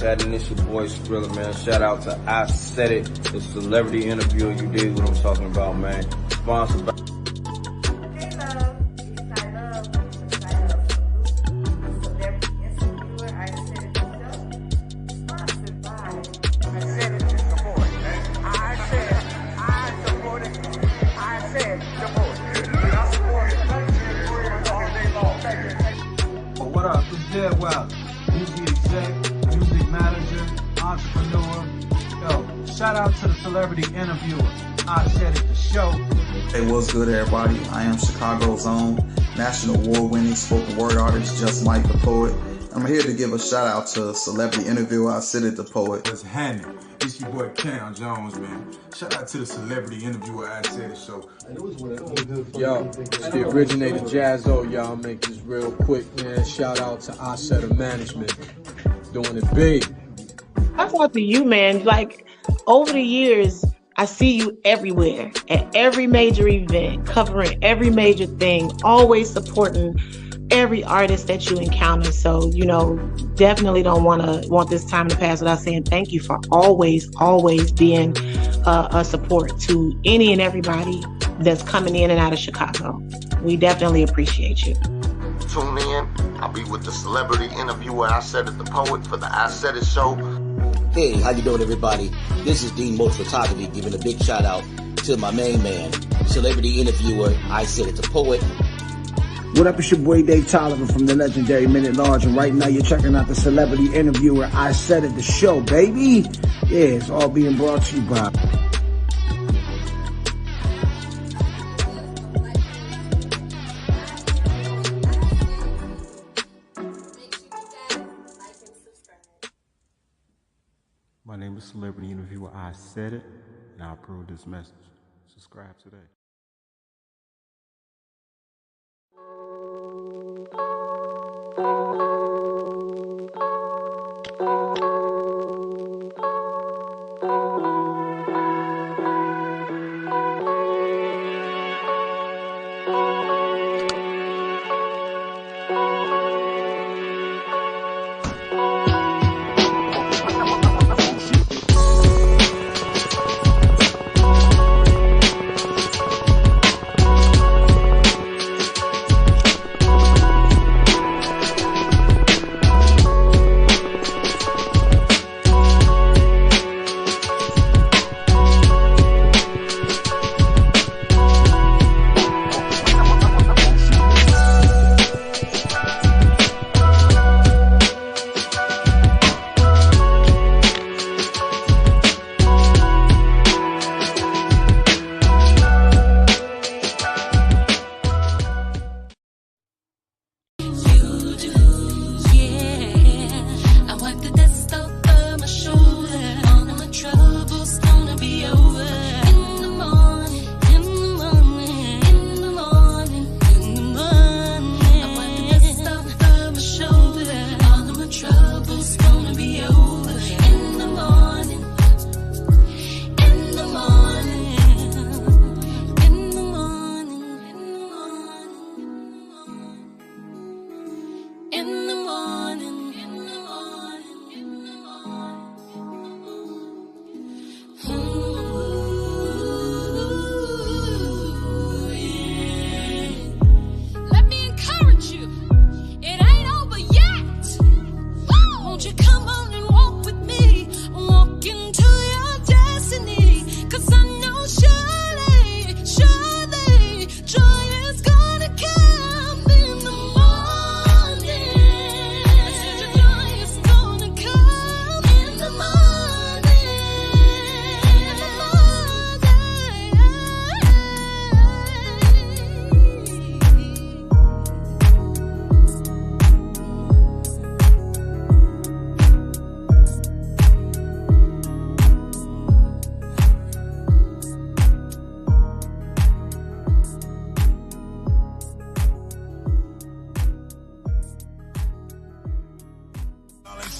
happening? It's your boy Skrilla, man. Shout out to I Said It, the celebrity interview. You dig what I'm talking about, man. Sponsored by What up? It's Gizelle, music exec, music manager, entrepreneur. Yo, shout out to the celebrity interviewer. I Said It, the show. Hey, what's good, everybody? I am Chicago's own national award-winning spoken word artist, Just Mike the Poet. I'm here to give a shout out to celebrity interviewer I Said It, the Poet. What's happening? It's your boy Cam Jones, man. Shout out to the celebrity interviewer I Said It show. Yo, it's the originator Jazzo, y'all. Make this real quick, man. Shout out to ISAIDIT Management. Doing it big. I thought to you, man, like over the years, I see you everywhere at every major event, covering every major thing, always supporting every artist that you encounter. So, you know, definitely don't want this time to pass without saying thank you for always being a support to any and everybody that's coming in and out of Chicago. We definitely appreciate you. Tune in. I'll be with the celebrity interviewer I Said It, the Poet, for the I Said It show. Hey, how you doing, everybody? This is Dean Most Photography giving a big shout out to my main man, celebrity interviewer I Said It, the Poet. What up, it's your boy Dave Tolliver from the legendary Minute Large, and right now you're checking out the celebrity interviewer I Said It, the show, baby. Yeah, it's all being brought to you by My name is celebrity interviewer I Said It, and I approve this message. Subscribe today.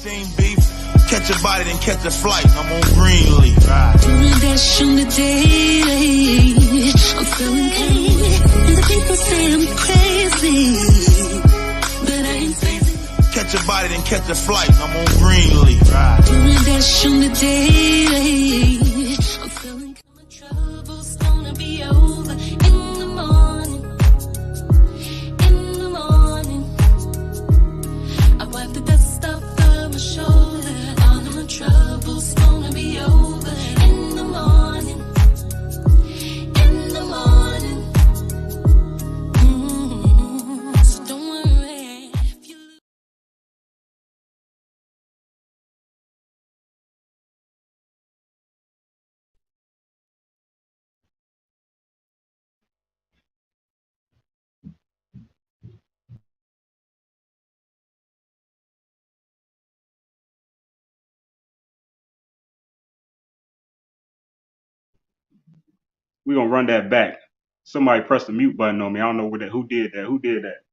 Seen beef, catch a body, then catch a flight. I'm on Greenleaf. Doing dash on the daily. I'm feeling pain, and the people say I'm crazy, but I ain't crazy. Catch catch a body, then catch a flight. I'm on Greenleaf. Doing dash on the daily. I'm feeling my trouble's gonna be over in the morning. In the morning, I wipe the dust off of my shoulder. All of my troubles gonna be over in the morning. In the morning. So don't worry if you We're gonna run that back. Somebody pressed the mute button on me. I don't know who did that. Who did that?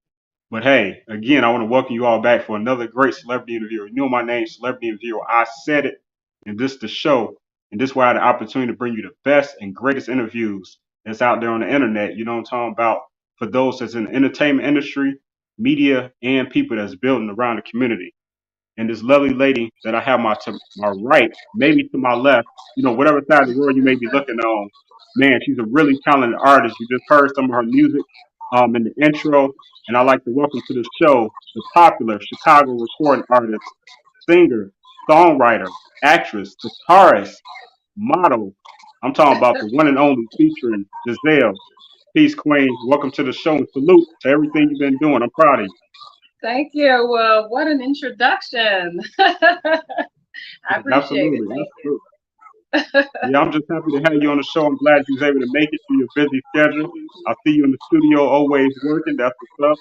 But hey, again, I want to welcome you all back for another great celebrity interview. You know my name, celebrity interviewer. I said it, and this is the show, and this is where I had the opportunity to bring you the best and greatest interviews that's out there on the internet. You know what I'm talking about? For those that's in the entertainment industry, media, and people that's building around the community. And this lovely lady that I have to my right, maybe to my left, you know, whatever side of the world you may be looking on, man, she's a really talented artist. You just heard some of her music in the intro. And I'd like to welcome to the show the popular Chicago recording artist, singer, songwriter, actress, guitarist, model. I'm talking about the one and only featuring Gizelle. Peace, Queen. Welcome to the show and salute to everything you've been doing. I'm proud of you. Thank you. What an introduction. I appreciate it. Thank you. Yeah, I'm just happy to have you on the show. I'm glad you was able to make it through your busy schedule. I see you in the studio always working. That's what's up.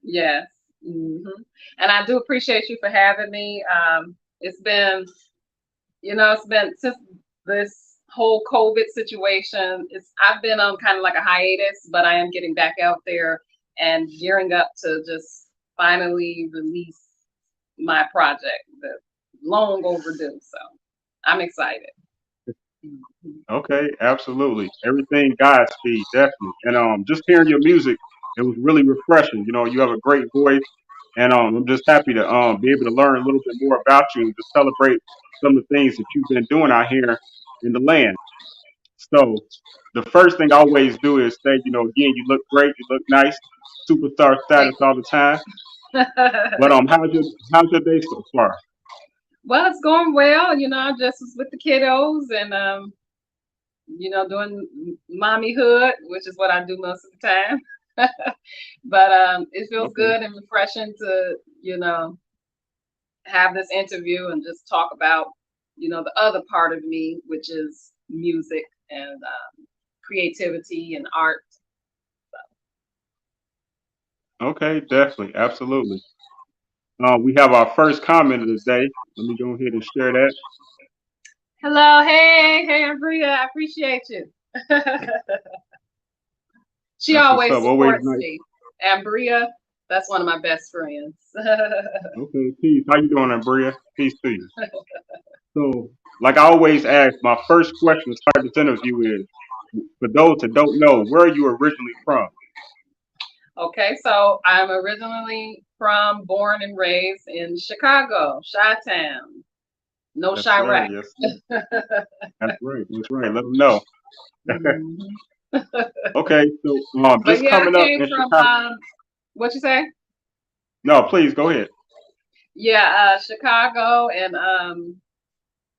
Yes. And I do appreciate you for having me. It's been since this whole COVID situation, I've been on kind of like a hiatus, but I am getting back out there and gearing up to just finally release my project that's long overdue. So I'm excited. Okay, absolutely. Everything Godspeed, definitely. And just hearing your music, it was really refreshing. You know, you have a great voice, and I'm just happy to be able to learn a little bit more about you and just celebrate some of the things that you've been doing out here in the land. So the first thing I always do is say, you know, again, you look great, you look nice, superstar status all the time. But how's your day so far? Well, it's going well. You know, I just was with the kiddos and doing mommyhood, which is what I do most of the time. But it feels good and refreshing to, have this interview and just talk about, the other part of me, which is music and creativity and art. So. Okay, definitely, absolutely. We have our first comment of the day. Let me go ahead and share that. Hello, hey, Ambria, I appreciate you. She always supports me. Ambria, that's one of my best friends. Okay, peace. How you doing, Ambria? Peace to you. So, like I always ask, my first question to start this interview is, for those that don't know, where are you originally from? Okay, so I'm originally born and raised in Chicago, Chi-Town. No Chirac. Yes, That's right. Let them know. Okay, so just coming up in Chicago. What you say? No, please go ahead. Yeah, Chicago, and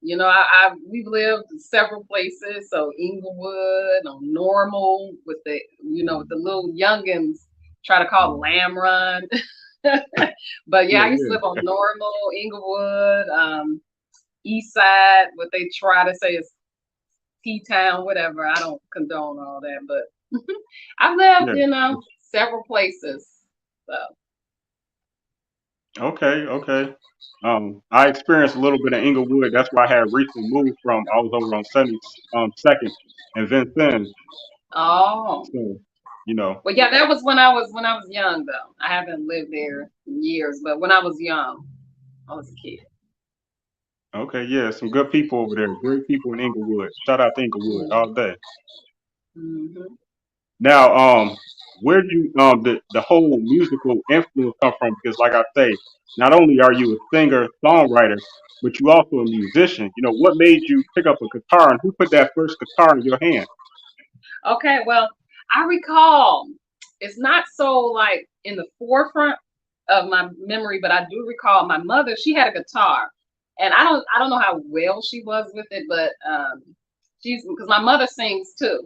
we've lived several places. So Inglewood, Normal, with the with the little youngins try to call Lamb Run. But I used to live on Normal, Inglewood, East Side, what they try to say is T-Town, whatever. I don't condone all that, but I've lived, several places. So. Okay. I experienced a little bit of Inglewood. That's where I had recently moved from. I was over on 72nd and Vincennes. Oh. So, Well, yeah, that was when I was young, though. I haven't lived there in years, but when I was young, I was a kid. Okay, yeah, some good people over there. Great people in Inglewood. Shout out to Inglewood all day. Mm-hmm. Now, where do you the whole musical influence come from? Because like I say, not only are you a singer, songwriter, but you also a musician. You know, what made you pick up a guitar and who put that first guitar in your hand? Okay, well, I recall it's not so like in the forefront of my memory, but I do recall my mother, she had a guitar. And I don't know how well she was with it, but she's because my mother sings too.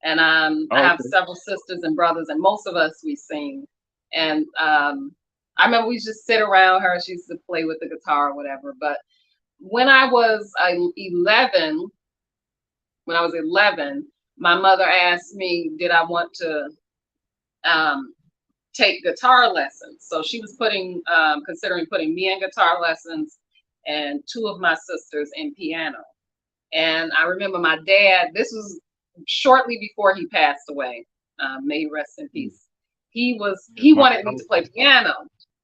And I Oh, have okay. several sisters and brothers, and most of us we sing. And I remember we just sit around her. She used to play with the guitar or whatever. But when I was 11, when I was 11, my mother asked me, did I want to take guitar lessons? So she was considering putting me in guitar lessons and two of my sisters in piano. And I remember my dad, this was shortly before he passed away. May he rest in peace. He wanted me to play piano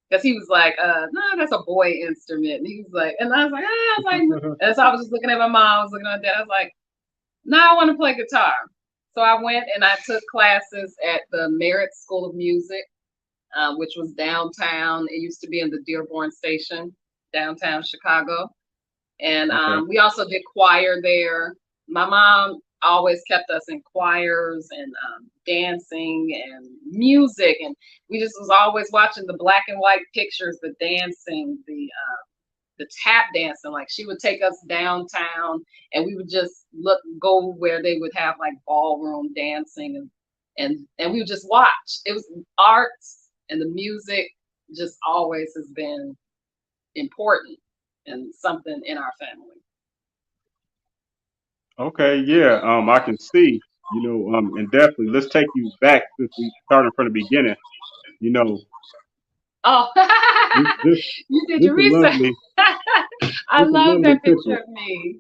because he was like, no, that's a boy instrument. And he was like, and I was like, and so I was just looking at my mom, I was looking at my dad, I was like, no, I want to play guitar. So I went and I took classes at the Merritt School of Music, which was downtown. It used to be in the Dearborn Station, downtown Chicago. And Okay. we also did choir there. My mom always kept us in choirs and dancing and music. And we just was always watching the black and white pictures, the dancing, the tap dancing. Like she would take us downtown and we would just go where they would have like ballroom dancing and we would just watch. It was arts and the music just always has been important and something in our family. Okay, yeah, I can see, and definitely let's take you back since we started from the beginning. You know, Oh, this this you did this your a research. lovely I this a love lovely that picture picture. of me.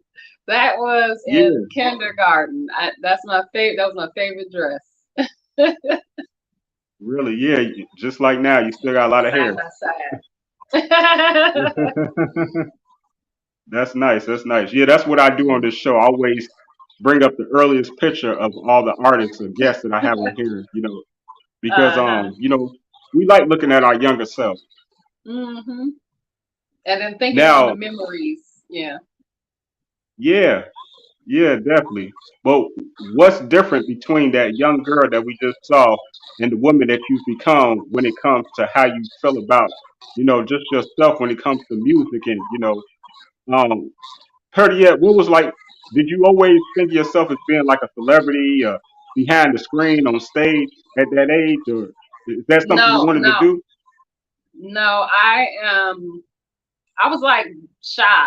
That was Yeah, in kindergarten. That's my favorite. That was my favorite dress. really, yeah. Just like now, you still got a lot of Side hair. by side. That's nice. That's nice. Yeah, that's what I do on this show. I always bring up the earliest picture of all the artists or guests that I have on here. Because Uh-huh. we like looking at our younger self. hmm And then thinking on the Now, memories. Yeah. yeah, yeah, definitely. But what's different between that young girl that we just saw and the woman that you've become when it comes to how you feel about, just yourself when it comes to music and, um, Perdiette, what was like, did you always think of yourself as being like a celebrity behind the screen on stage at that age, or is that something you No, wanted to no, do? no. I was like shy.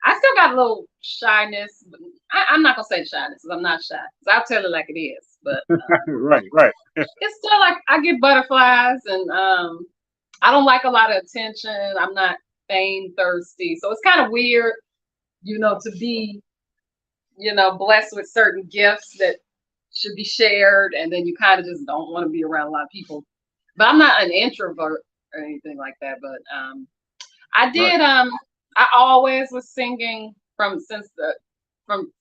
I still got a little shyness, but I'm not gonna say shyness because I'm not shy. 'Cause I'll tell it like it is. But Right, right. it's still like I get butterflies, and I don't like a lot of attention. I'm not fame thirsty, so it's kind of weird, to be, blessed with certain gifts that should be shared, and then you kind of just don't want to be around a lot of people. But I'm not an introvert or anything like that. But I Right. did. I always was singing from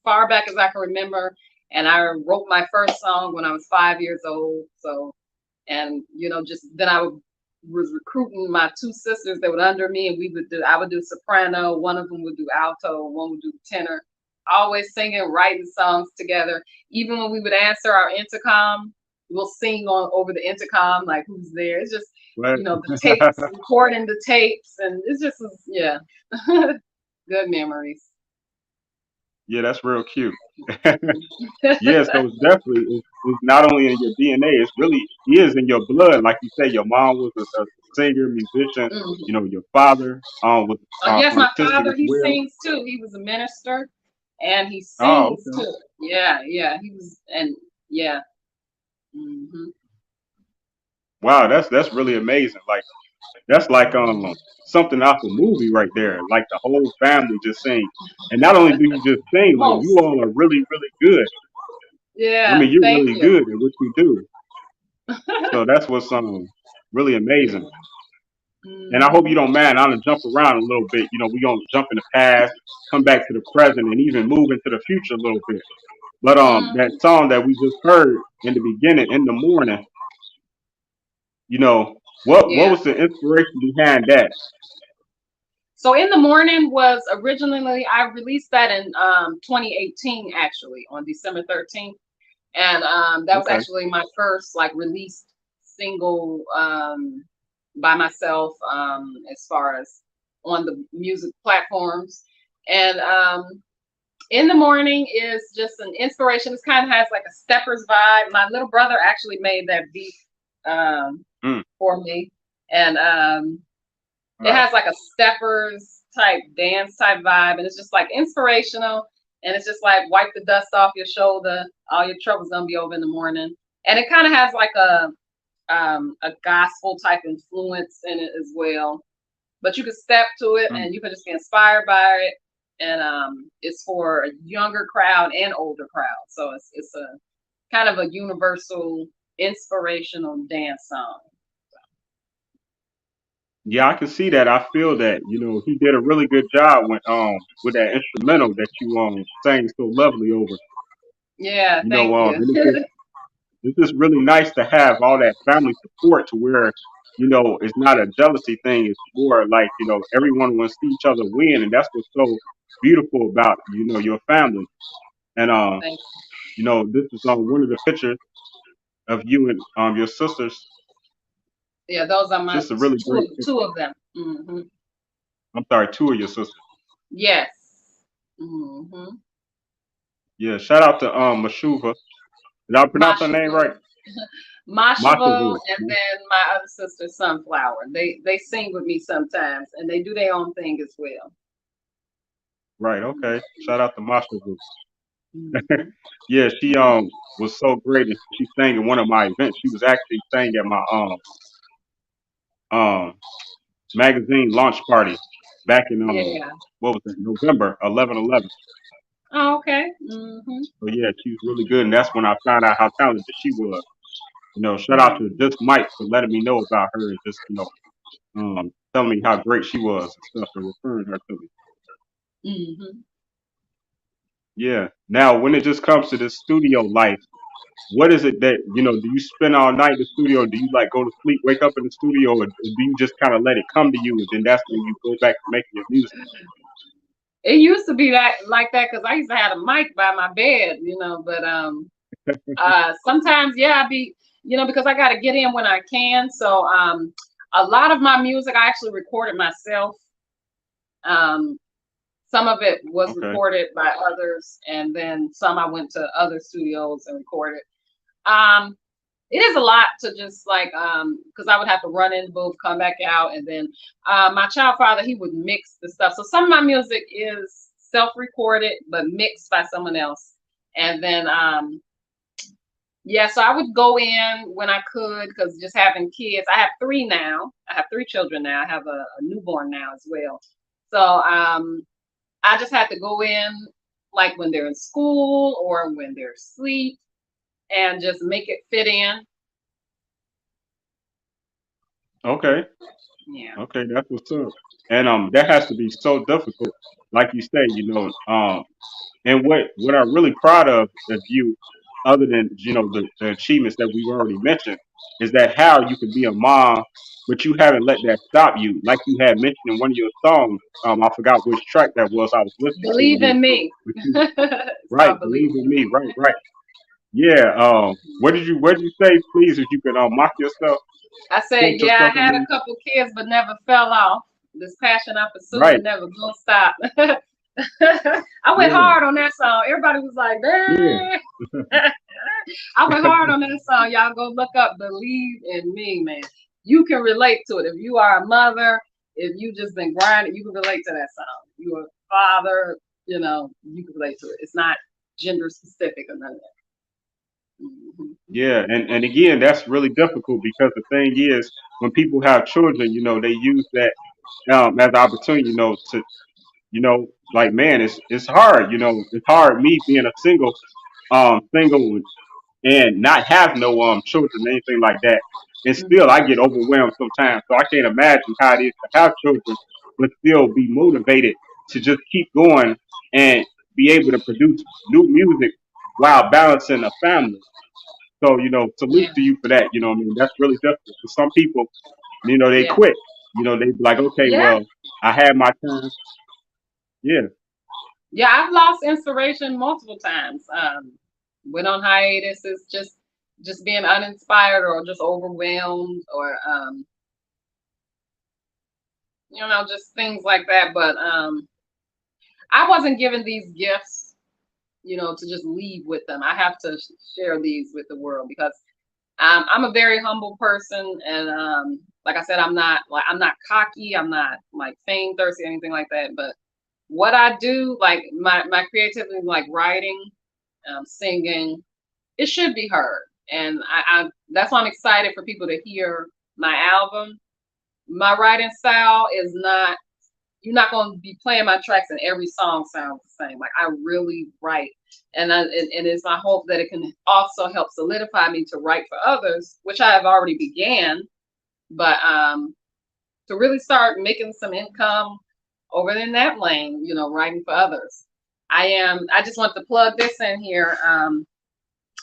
far back as I can remember, and I wrote my first song when I was 5 years old. So, and just then was recruiting my two sisters that were under me, and I would do soprano, one of them would do alto, one would do tenor. Always singing, writing songs together. Even when we would answer our intercom, we'll sing on over the intercom, like who's there. It's just Right. the tapes, recording the tapes, and it's just yeah, good memories. Yeah, that's real cute. Yeah, so it's not only in your DNA, it's really is in your blood. Like you say, your mom was a singer, musician. Mhm. Your father was Yes, my artistic father, as he well. sings too. He was a minister and he Oh, sings okay. too. Yeah, yeah. He was, and yeah. hmm Wow, that's really amazing. Like that's like something off a movie right there. Like the whole family just sing. And not only do you just sing, like you Most. all are really, really good. I Yeah, mean, you're thank really you. good at what you do. So that's what's really amazing. And I hope you hmm don't mind. I'm gonna jump around a little bit. We're gonna jump in the past, come back to the present, and even move into the future a little bit. But that hmm song that we just heard in the beginning, in the morning, You know, what Yeah. was the inspiration behind that? So In the Morning was originally, I released that in 2018, actually, on December 13th. And that was Okay. actually my first like released single by myself, as far as on the music platforms. And In the Morning is just an inspiration. This kind of has like a steppers vibe. My little brother actually made that beat for me. And it has like a steppers type dance type vibe, and it's just like inspirational, and it's just like wipe the dust off your shoulder. All your trouble's gonna be over in the morning, and it kind of has like a gospel type influence in it as well. But you can step to it, and you can just be inspired by it, and it's for a younger crowd and older crowd. So it's a kind of a universal inspirational dance song. Yeah, I can see that. I feel that. You know, he did a really good job with that instrumental that you sang so lovely over. Yeah, You thank know, you. and it's just really nice to have all that family support to where, you know, it's not a jealousy thing. It's more like, you know, everyone wants to see each other win, and that's what's so beautiful about, you know, your family. And Thank you know, this is one of the pictures of you and your sisters. Yeah, those are my Just a really great picture. two of them. Hmm. I'm sorry, two of your sisters. Yes. Hmm. Yeah, shout out to Mashuva. Did I pronounce her name right? Mashavo, Mashavu. and then my other sister Sunflower. They sing with me sometimes, and they do their own thing as well. Right. Okay. Shout out to Mashavu. Mhm. Yeah, she was so great, and she sang in one of my events. She was actually sang at my um magazine launch party back in Yeah. what was it, November 11/11. Oh, okay. Hmm. So yeah, she was really good, and that's when I found out how talented she was. You know, shout out to just Mike for letting me know about her and just, you know, telling me how great she was and stuff and referring her to me. Hmm. Yeah. Now, when it just comes to the studio life, what is it that, you know, do you spend all night in the studio? Do you like go to sleep, wake up in the studio, or do you just kind of let it come to you and then that's when you go back to making your music? It used to be that like that because I used to have a mic by my bed, but sometimes, yeah, I be, because I got to get in when I can. So a lot of my music I actually recorded myself. Some of it was Okay. recorded by others, and then some I went to other studios and recorded. It is a lot to just like because I would have to run in the booth, come back out, and then my child father, he would mix the stuff. So some of my music is self-recorded but mixed by someone else. And then yeah, so I would go in when I could, because just having kids, I have three now. I have three children now. I have a newborn now as well. So I just had to go in like when they're in school or when they're asleep and just make it fit in. Okay. Yeah. Okay, that's what's up. And that has to be so difficult, like you say, you know. And what I'm really proud of you, other than, you know, the achievements that we've already mentioned, is that how you can be a mom, but you haven't let that stop you. Like you had mentioned in one of your songs, I forgot which track that was. I was listening to Believe you. in me. It's Right, called believe in me. Me. Right, right. Yeah. What did you say? Please, if you could mock yourself, I said, quote yeah, yourself I had again. a couple kids, but never fell off. This passion I pursued Right. never gonna stop. I went Yeah. hard on that song. Everybody was like, Yeah. "Dang." I went hard on that song. Y'all go look up Believe in Me, man. You can relate to it. If you are a mother, if you just been grinding, you can relate to that song. You are a father, you can relate to it. It's not gender specific or none of that. Mhm. Yeah, and again, that's really difficult because the thing is, when people have children, you know, they use that as an opportunity, you know, to, you know, like man, it's hard, you know, it's hard me being a single and not have no children or anything like that, and still I get overwhelmed sometimes. So I can't imagine how it is to have children, but still be motivated to just keep going and be able to produce new music while balancing a family. So, salute Yeah. to you for that. You know what I mean? That's really difficult. For some people, they Yeah. quit. They be like, okay, Yeah. well, I had my time. Yeah. Yeah. I've lost inspiration multiple times. Went on hiatuses, just being uninspired or just overwhelmed or just things like that. But I wasn't given these gifts, to just leave with them. I have to share these with the world because I'm a very humble person, and like I said, I'm not cocky. I'm not like fame thirsty, anything like that. But what I do, like my creativity, like writing, singing, it should be heard, and I that's why I'm excited for people to hear my album. My writing style is not. You're not going to be playing my tracks and every song sounds the same. Like I really write, and it's my hope that it can also help solidify me to write for others, which I have already began, but to really start making some income over in that lane, writing for others. I just want to plug this in here.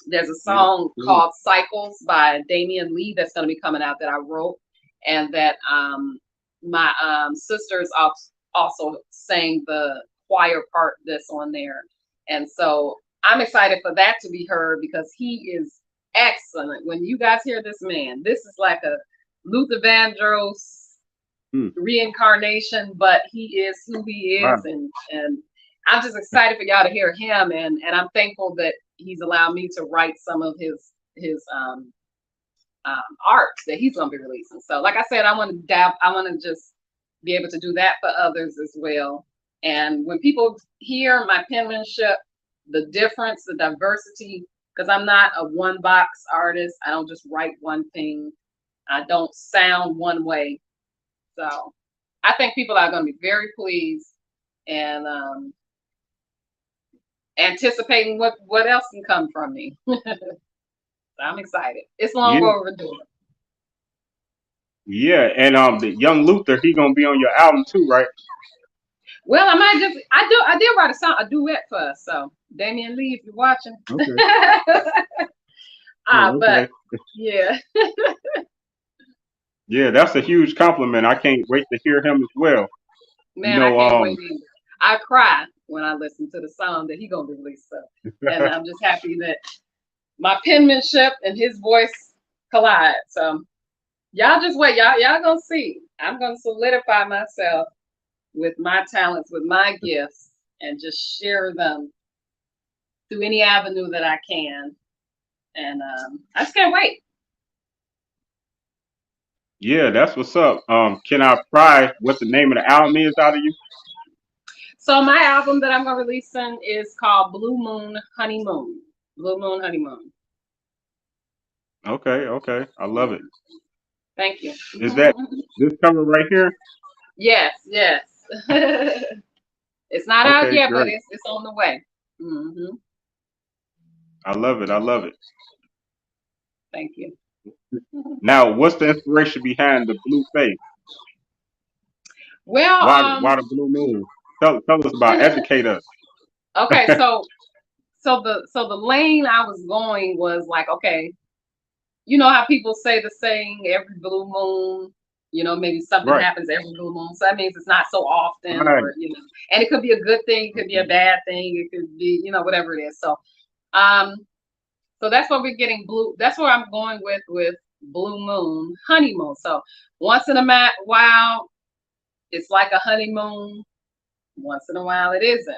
There's a song called Cycles by Damian Lee that's going to be coming out that I wrote, and that my sisters also sang the choir part that's on there. And so I'm excited for that to be heard because he is excellent. When you guys hear this man, this is like a Luther Vandross reincarnation, but he is who he is. Wow. And I'm just excited for y'all to hear him, and I'm thankful that he's allowed me to write some of his art that he's gonna be releasing. So like I said, I want to just be able to do that for others as well. And when people hear my penmanship, the difference, the diversity, because I'm not a one box artist. I don't just write one thing. I don't sound one way. So I think people are going to be very pleased and anticipating what else can come from me. So I'm excited. It's long overdue. Yeah, and the young Luther, he gonna be on your album too, right? Well, I did write a duet for us. So Damian Lee, if you're watching. Okay. But yeah. Yeah, that's a huge compliment. I can't wait to hear him as well. Man, I can't wait either. I cry when I listen to the song that he gonna release. So, and I'm just happy that my penmanship and his voice collide. So y'all just wait. Y'all gonna see. I'm gonna solidify myself with my talents, with my gifts, and just share them through any avenue that I can. And I just can't wait. Yeah, that's what's up. Can I pry what the name of the album is out of you? So my album that I'm gonna release is called Blue Moon Honeymoon. Blue Moon Honeymoon. Okay. I love it. Thank you. Is that this cover right here? Yes. It's not out yet, great. but it's on the way. Mm-hmm. I love it. Thank you. Now, what's the inspiration behind the blue face? Well, why the blue moon? Tell us about. Educate us. Okay, so the lane I was going was like, okay, you know how people say the saying every blue moon, maybe something happens every blue moon. So that means it's not so often, or and it could be a good thing, it could be a bad thing, it could be, whatever it is. So so that's what we're getting blue. That's where I'm going with blue moon, honeymoon. So once in a while, it's like a honeymoon. Once in a while, it isn't.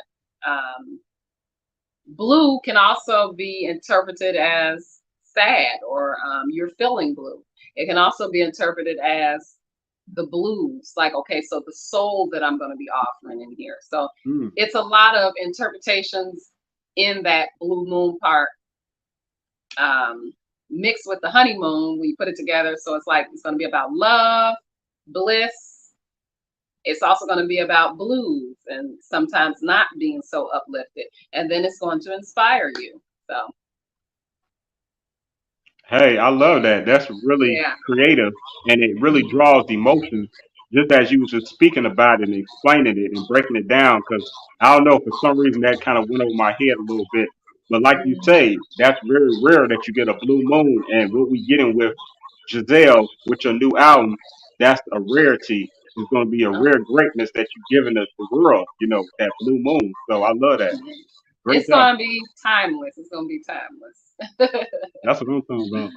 Blue can also be interpreted as sad, or you're feeling blue. It can also be interpreted as the blues, like, okay, so the soul that I'm going to be offering in here. So it's a lot of interpretations in that blue moon part, mixed with the honeymoon. We put it together, so it's like it's going to be about love, bliss. It's also going to be about blues and sometimes not being so uplifted. And then it's going to inspire you. So. Hey, I love that. That's really creative, and it really draws emotions, just as you was just speaking about it and explaining it and breaking it down. Because I don't know, for some reason that kind of went over my head a little bit. But like you say, that's very rare that you get a blue moon. And what we getting with Gizelle with your new album, that's a rarity. It's going to be a rare greatness that you're giving the world, that blue moon. So I love that. Great It's job. gonna be timeless. It's gonna be timeless. That's what I'm talking about.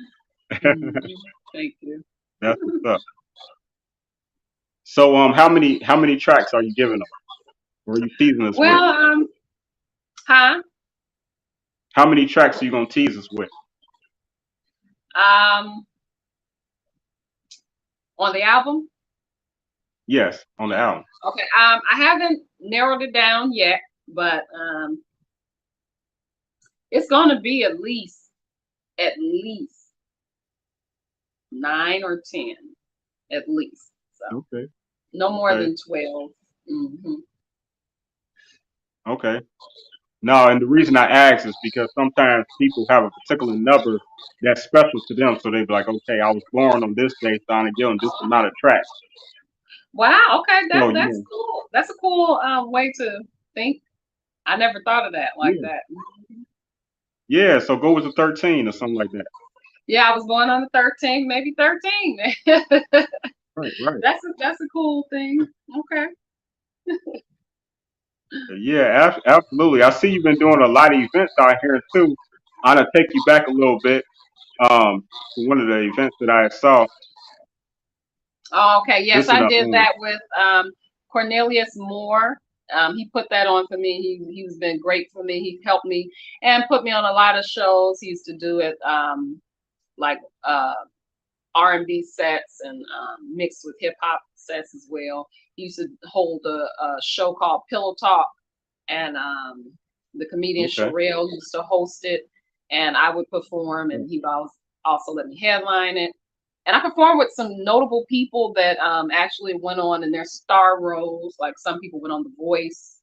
Thank you. That's what's up. So how many tracks are you giving them? Or are you teasing us with? Well, huh? How many tracks are you gonna tease us with? On the album? Yes, on the album. Okay. I haven't narrowed it down yet, but it's gonna be at least 9 or 10, at least. So okay. No more than 12. Mm-hmm. Okay. No, and the reason I ask is because sometimes people have a particular number that's special to them, so they be like, okay, I was born on this day, so I'm gonna give them this amount of tracks. Wow. Okay, that's yeah. cool. That's a cool way to think. I never thought of that like that. Yeah, so go with the 13 or something like that. Yeah, I was born on the 13th, maybe 13. Right. That's a cool thing. Okay. Yeah, absolutely. I see you've been doing a lot of events out here too. I'm gonna take you back a little bit. To one of the events that I saw. Oh, okay. Yes, I did that with Cornelius Moore. He put that on for me. He's been great for me. He helped me and put me on a lot of shows. He used to do it like R&B sets and mixed with hip hop sets as well. He used to hold a show called Pillow Talk, and the comedian Sherelle used to host it, and I would perform, and he would also let me headline it. And I performed with some notable people that actually went on in their star roles. Like some people went on The Voice,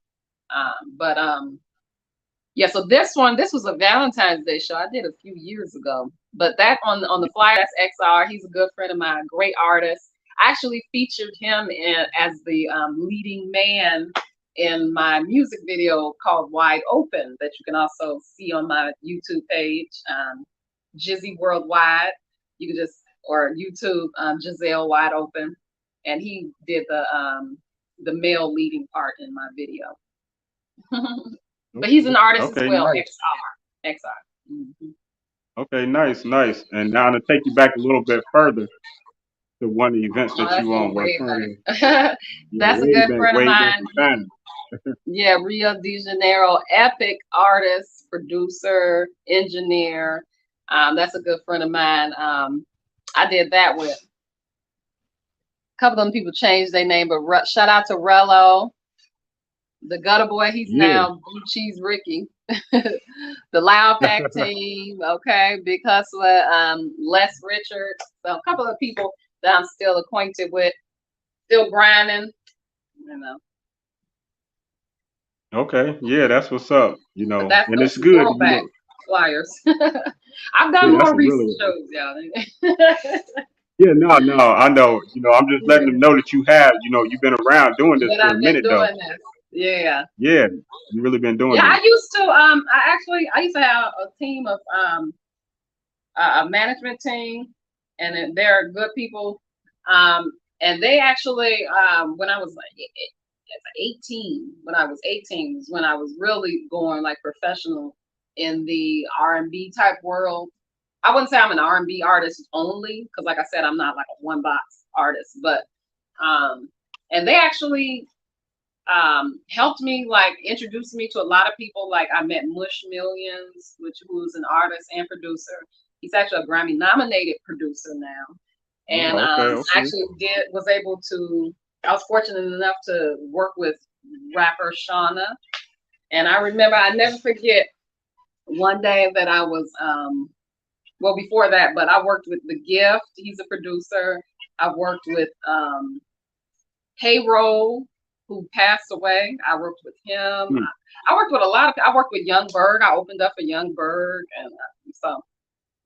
yeah. So this was a Valentine's Day show I did a few years ago. But that on the flyer, that's XR. He's a good friend of mine, great artist. I actually featured him as the leading man in my music video called Wide Open that you can also see on my YouTube page, Jizzy Worldwide. You can just, or YouTube, Gizelle Wide Open. And he did the male leading part in my video. But he's an artist as well, nice. XR. Mm-hmm. Okay, nice. And now I'm gonna take you back a little bit further to one of the events that you on. That's a good friend of mine. Yeah, Rio de Janeiro, epic artist, producer, engineer. That's a good friend of mine. I did that with a couple of them. People changed their name, but shout out to Rello, the Gutter Boy. He's now Blue Cheese Ricky. The Loud Pack team, okay, Big Hustler, Les Richards. So a couple of people that I'm still acquainted with, still grinding, Okay, yeah, that's what's up, and it's good. Throwback flyers. I've done more recent shows, y'all. Yeah, no, I know. I'm just letting them know that you have, you've been around doing this for a minute though. Yeah. Yeah, you really been doing. Yeah, this. I used to have a team of a management team, and they're good people. And they actually, when I was 18, when I was really going like professional in the R&B type world. I wouldn't say I'm an R&B artist only, because like I said, I'm not like a one box artist, but and they actually helped me, like introduce me to a lot of people. Like I met Mush Millions, who's an artist and producer. He's actually a Grammy nominated producer now. And I actually I was fortunate enough to work with rapper Shauna. And I remember, I never forget one day that I was, before that, but I worked with The Gift. He's a producer. I worked with Payroll, who passed away. I worked with him. I worked with I worked with Young Berg. I opened up for Young Berg. And so.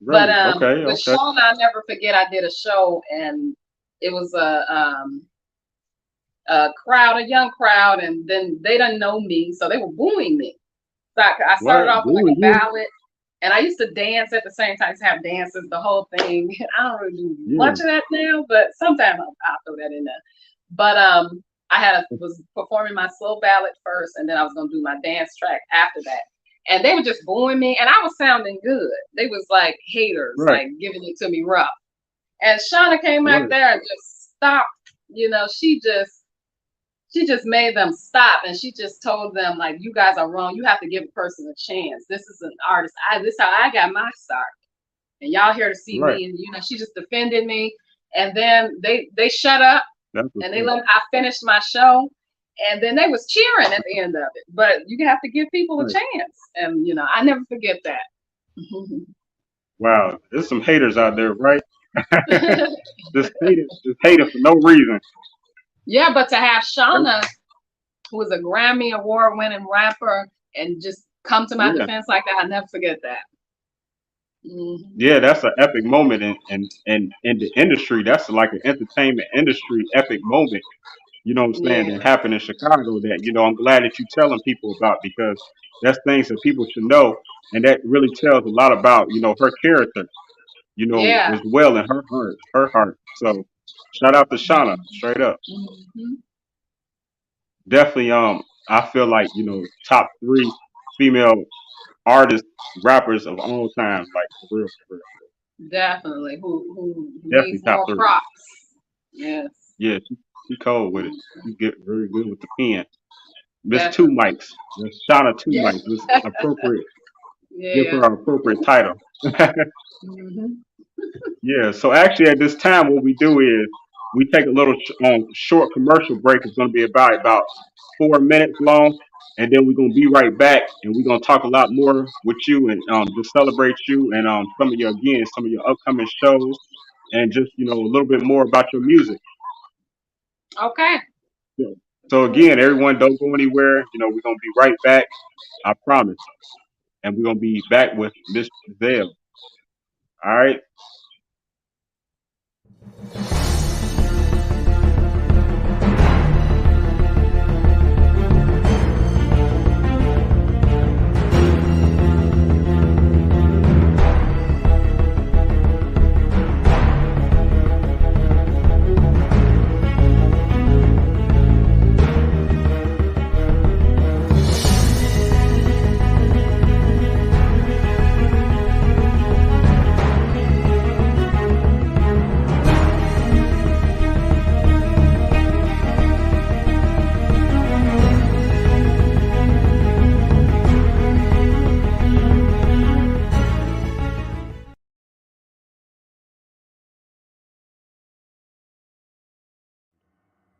Really? But with Shauna, I never forget, I did a show, and it was a young crowd, and then they didn't know me, so they were booing me. So I started What? off with like Ooh, a you? ballad, and I used to dance at the same time, to have dances, the whole thing. I don't really do Yeah. much of that now, but sometimes I'll throw that in there. But was performing my slow ballad first, and then I was gonna do my dance track after that. And they were just booing me, and I was sounding good. They was like haters, Right. like giving it to me rough. And Shauna came back Right. there and just stopped. You know, she just made them stop, and she just told them, like, you guys are wrong. You have to give a person a chance. This is an artist. This is how I got my start, and y'all here to see Right. me. And you know, she just defended me, and then they shut up, That's what's and they up. let I finished my show, and then they was cheering at the end of it. But you have to give people a Right. chance, and you know, I never forget that. Wow, there's some haters out there, right? just hating for no reason. Yeah, but to have Shauna, who is a Grammy award-winning rapper, and just come to my Yeah. defense like that, I never forget that. Yeah, that's an epic moment in the industry. That's like an entertainment industry epic moment. You know what I'm saying? Yeah, That happened in Chicago that, I'm glad that you're telling people about, because that's things that people should know. And that really tells a lot about, her character, yeah. as well in her heart. So shout out to Shauna, straight up. Mhm. Definitely, I feel like, top three female artists, rappers of all time, like for real, for real. Definitely. Who Definitely needs top more three. props? Yes. Yeah, she cold with it. She get very good with the pen. Miss Two Definitely. Mics. Miss Shauna Two Yeah. Mics. It's appropriate. Give Yeah. her an appropriate title. Mhm. Yeah. So actually, at this time, what we do is we take a little short commercial break. It's going to be about 4 minutes long, and then we're going to be right back, and we're going to talk a lot more with you and just celebrate you and some of your upcoming shows, and just a little bit more about your music. Okay. Yeah. So again, everyone, don't go anywhere. We're going to be right back. I promise. And we're gonna be back with Miss Gizelle. All right.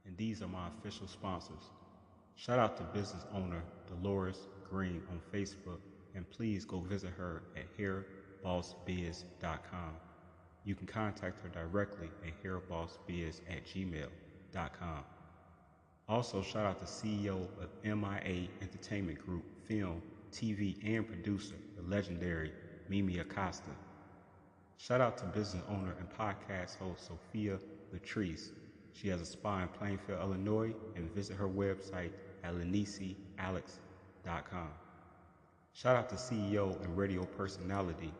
And these are my official sponsors. Shout out to business owner Dolores Green on Facebook, and please go visit her at hairbossbiz.com. You can contact her directly at hairbossbiz@gmail.com. Also, shout out to CEO of MIA Entertainment Group, film, TV, and producer, the legendary Mimi Acosta. Shout out to business owner and podcast host Sophia Latrice. She has a spa in Plainfield, Illinois, and visit her website at lenicealex.com. Shout out to CEO and radio personality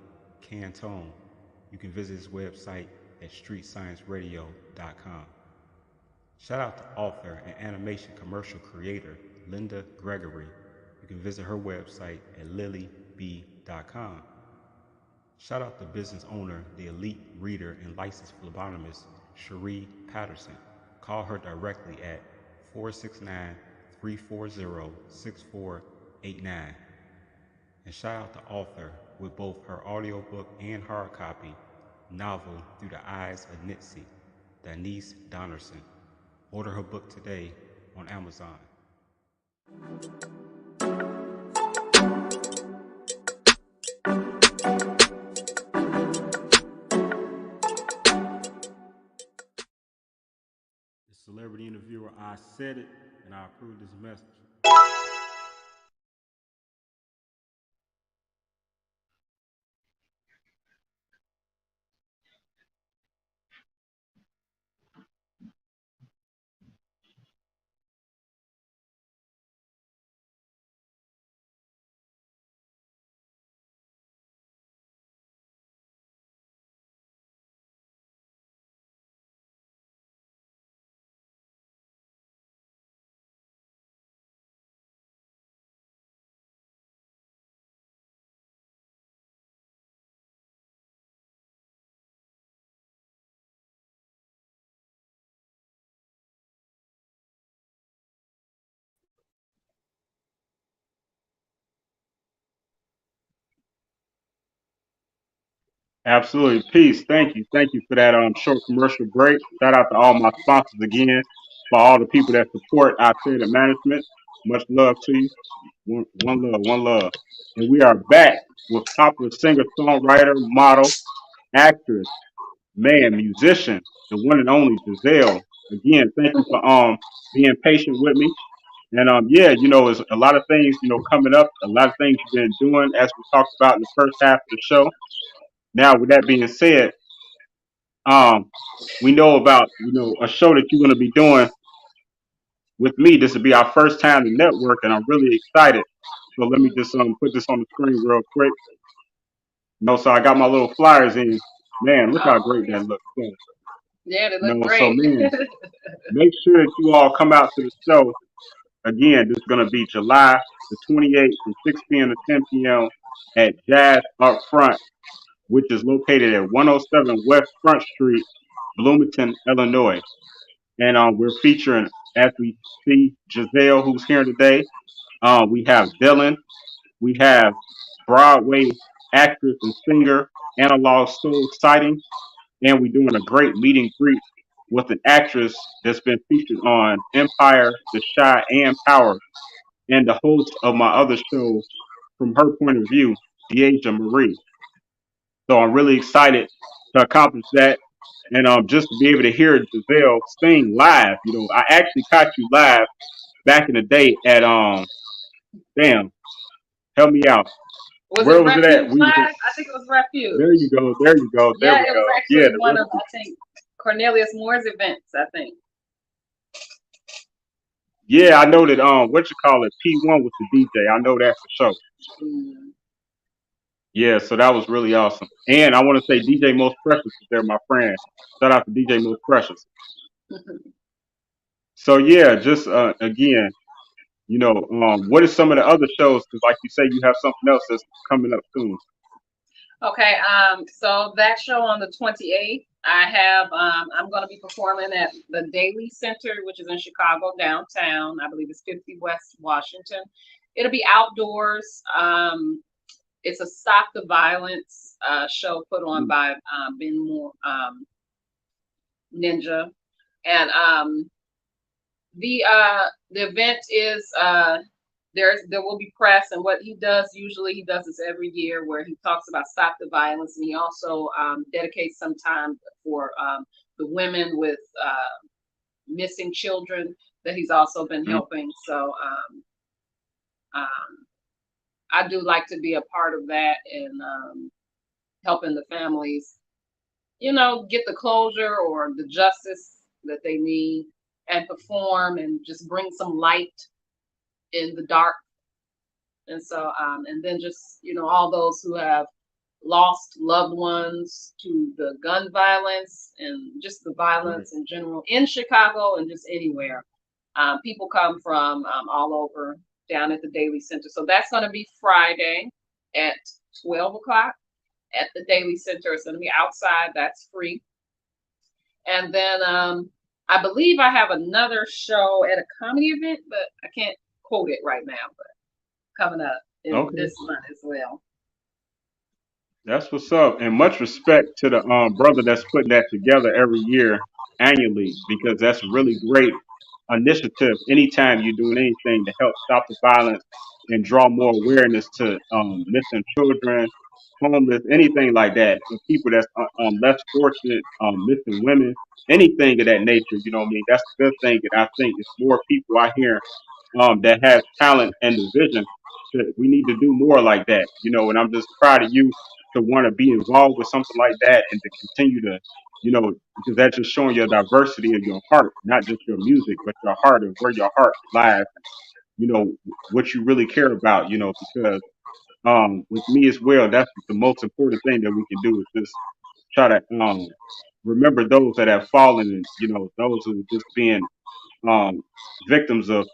Cantone. You can visit his website at streetscienceradio.com. Shout out to author and animation commercial creator Linda Gregory. You can visit her website at lilyb.com. Shout out to business owner, the elite reader and licensed phlebotomist, Cherie Patterson. Call her directly at 469-340-6489. And shout out to author with both her audiobook and hard copy, novel Through the Eyes of Nitsi, Denise Donnerson. Order her book today on Amazon. The celebrity interviewer, I said it, and I approve this message. Absolutely. Peace. Thank you. Thank you for that short commercial break. Shout out to all my sponsors again, for all the people that support ISAIDIT Management. Much love to you. One love, one love. And we are back with popular singer, songwriter, model, actress, man, musician, the one and only Gizelle. Again, thank you for being patient with me. And yeah, it's a lot of things, coming up, a lot of things you've been doing as we talked about in the first half of the show. Now, with that being said, um, we know about, a show that you're going to be doing with me. This will be our first time to network, and I'm really excited. So let me just put this on the screen real quick. So I got my little flyers in. Man, look how Oh, great that yeah. looks. So, Yeah, they look so great. man, make sure that you all come out to the show. Again, this is going to be July the 28th from 6 p.m. to 10 p.m. at Jazz UpFront, which is located at 107 West Front Street, Bloomington, Illinois. And we're featuring, as we see, Gizelle, who's here today. We have Dylan. We have Broadway actress and singer, Analog Soul Sighting. And we're doing a great meet and greet with an actress that's been featured on Empire, The Shy, and Power, and the host of my other show, From Her Point of View, Deasia Marie. So I'm really excited to accomplish that. And just to be able to hear Gizelle sing live, I actually caught you live back in the day at damn, help me out. Was Where it was it at? Refuge We was Live? I think it was Refuge. there you go, there you go, there Yeah, we it was go. Yeah, actually the one of, rest. I think, Cornelius Moore's events, I think. Yeah, I know that what you call it, P1 was the DJ. I know that for sure. Mm. Yeah, so that was really awesome. And I want to say DJ Most Precious is there, my friend. Shout out to DJ Most Precious. So yeah, just again, what are some of the other shows? Because like you say, you have something else that's coming up soon. Okay, so that show on the 28th, I'm going to be performing at the Daly Center, which is in Chicago downtown. I believe it's 50 West Washington. It'll be outdoors. It's a Stop the Violence show put on by Ben Moore Ninja, and the event is there will be press, and what he does usually, he does this every year, where he talks about Stop the Violence, and he also dedicates some time for the women with missing children that he's also been helping. So I do like to be a part of that, and helping the families, get the closure or the justice that they need, and perform and just bring some light in the dark. And so, and then just, all those who have lost loved ones to the gun violence and just the violence in general in Chicago and just anywhere. People come from all over down at the Daly Center. So that's going to be Friday at 12 o'clock at the Daly Center. It's going to be outside. That's free. And then I believe I have another show at a comedy event, but I can't quote it right now, but coming up in this month as well. That's what's up. And much respect to the brother that's putting that together every year annually, because that's a really great initiative anytime you're doing anything to help stop the violence and draw more awareness to missing children, homeless, anything like that. For people that's less fortunate, missing women, anything of that nature, what I mean? That's a good thing. And I think it's more people out here that has talent and the vision. We need to do more like that, and I'm just proud of you to want to be involved with something like that and to continue to, because that's just showing your diversity of your heart, not just your music, but your heart and where your heart lies, what you really care about, because with me as well, that's the most important thing that we can do is just try to remember those that have fallen and, those who are just being victims of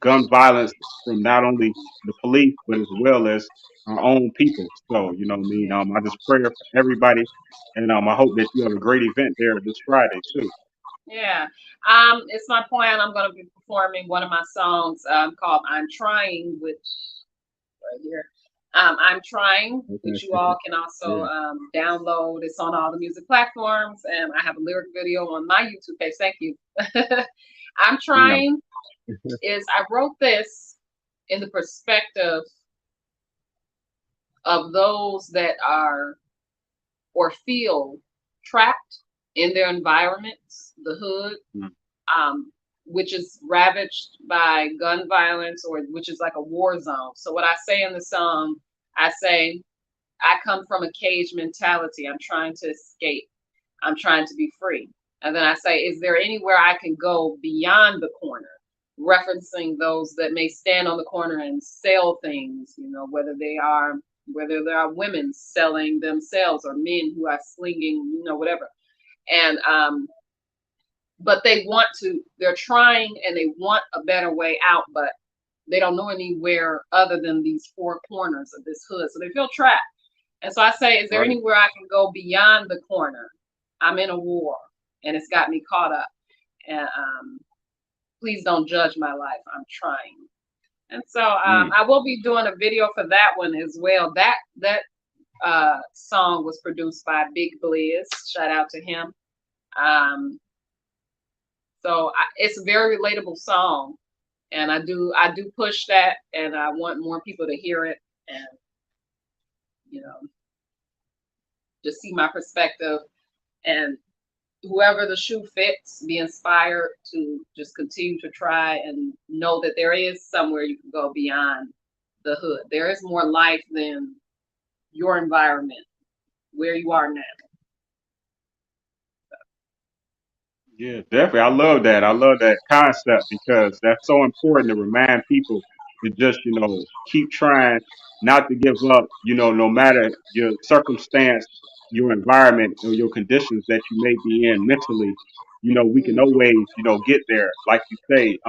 gun violence from not only the police, but as well as our own people. So, what I mean? I just pray for everybody, and I hope that you have a great event there this Friday too. Yeah. It's my plan. I'm going to be performing one of my songs called I'm Trying with right here. I'm trying, which you Okay. all can also Yeah. download. It's on all the music platforms, and I have a lyric video on my YouTube page. Thank you. I'm Yeah. trying. Is I wrote this in the perspective of those that are or feel trapped in their environments, the hood, Mm. which is ravaged by gun violence, or which is like a war zone. So what I say in the song, I say, I come from a cage mentality. I'm trying to escape. I'm trying to be free. And then I say, is there anywhere I can go beyond the corner? Referencing those that may stand on the corner and sell things, whether there are women selling themselves or men who are slinging, whatever. And but they're trying and they want a better way out, but they don't know anywhere other than these four corners of this hood. So they feel trapped. And so I say, is there Right. anywhere I can go beyond the corner? I'm in a war and it's got me caught up. And please don't judge my life. I'm trying. And so I will be doing a video for that one as well. That song was produced by Big Blizz. Shout out to him. So it's a very relatable song, and I do push that, and I want more people to hear it, and just see my perspective, and whoever the shoe fits, be inspired to just continue to try and know that there is somewhere you can go beyond the hood. There is more life than your environment, where you are now. Yeah, definitely. I love that. I love that concept because that's so important to remind people to just, keep trying not to give up, no matter your circumstance, your environment, or your conditions that you may be in mentally, we can always, get there. Like you say,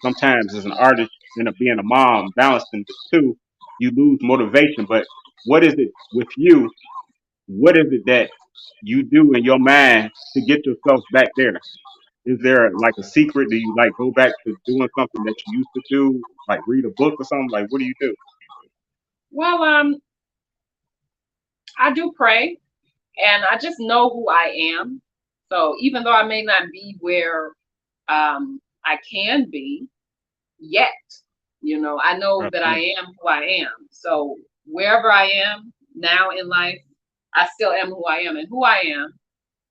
sometimes as an artist and being a mom, balancing the two, you lose motivation. But what is it with you? What is it that you do in your mind to get yourself back there? Is there like a secret? Do you like go back to doing something that you used to do, like read a book or something? Like, what do you do? Well, I do pray, and I just know who I am. So even though I may not be where I can be yet, I know that I am who I am. So wherever I am now in life, I still am who I am. And who I am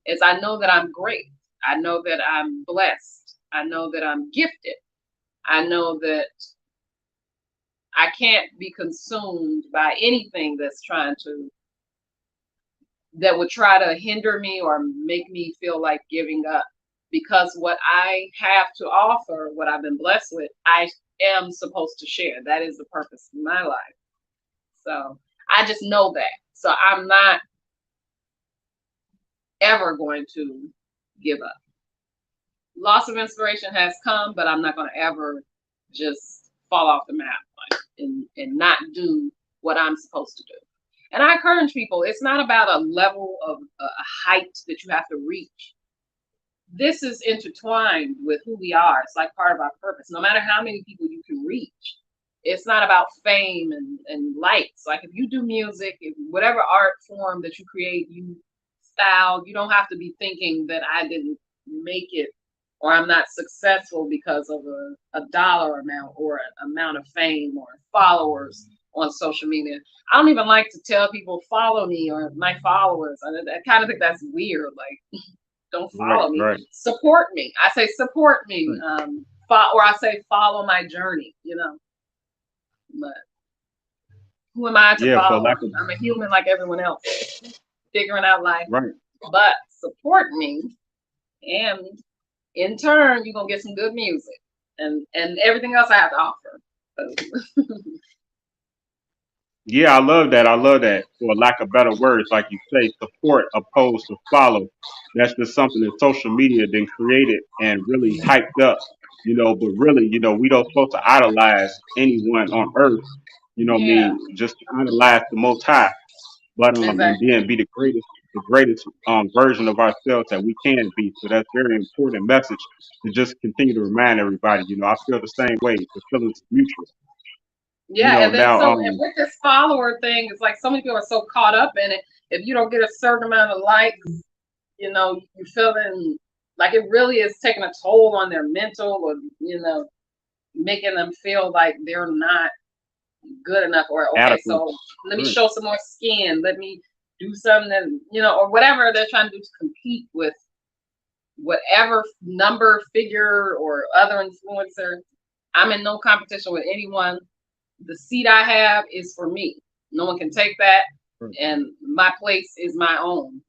is I know that I'm great. I know that I'm blessed. I know that I'm gifted. I know that I can't be consumed by anything that would try to hinder me or make me feel like giving up. Because what I have to offer, what I've been blessed with, I am supposed to share. That is the purpose of my life. So I just know that. So I'm not ever going to give up. Loss of inspiration has come, but I'm not going to ever just fall off the map and not do what I'm supposed to do. And I encourage people, it's not about a level of a height that you have to reach. This is intertwined with who we are. It's like part of our purpose. No matter how many people you can reach, it's not about fame and likes. Like if you do music, if whatever art form that you create, you style, you don't have to be thinking that I didn't make it or I'm not successful because of a dollar amount or an amount of fame or followers on social media. I don't even like to tell people follow me or my followers. I kind of think that's weird. Like, don't follow me. Right. Support me. I say support me. Or I say follow my journey. But who am I to follow? I'm a human like everyone else, figuring out life. Right. But support me, and in turn, you're gonna get some good music and everything else I have to offer. Yeah, I love that. I love that. For lack of better words, like you say, support opposed to follow. That's just something that social media then created and really hyped up. But really, we don't supposed to idolize anyone on earth. Just idolize the Most High, but and then be the greatest version of ourselves that we can be. So that's very important message to just continue to remind everybody. I feel the same way. The feeling's mutual. Yeah, and then Now, and with this follower thing, it's like so many people are so caught up in it. If you don't get a certain amount of likes, you're feeling like it really is taking a toll on their mental, or making them feel like they're not good enough, or okay, adequate. so let me Right. show some more skin, let me do something that, or whatever they're trying to do to compete with whatever number, figure, or other influencer. I'm in no competition with anyone. The seat I have is for me. No one can take that, and my place is my own.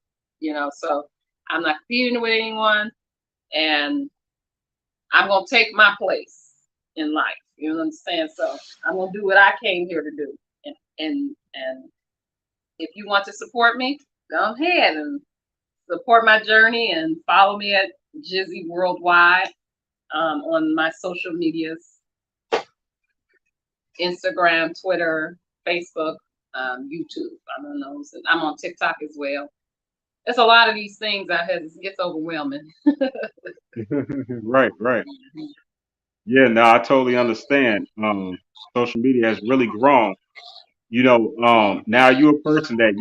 So I'm not competing with anyone, and I'm gonna take my place in life. You know what I'm saying? So I'm gonna do what I came here to do. And if you want to support me, go ahead and support my journey and follow me at Gizzy Worldwide on my social medias: Instagram, Twitter, Facebook, YouTube. I'm on those. I'm on TikTok as well. There's a lot of these things out here. It gets overwhelming. Right. Yeah, no, I totally understand. Social media has really grown. Now you're a person that,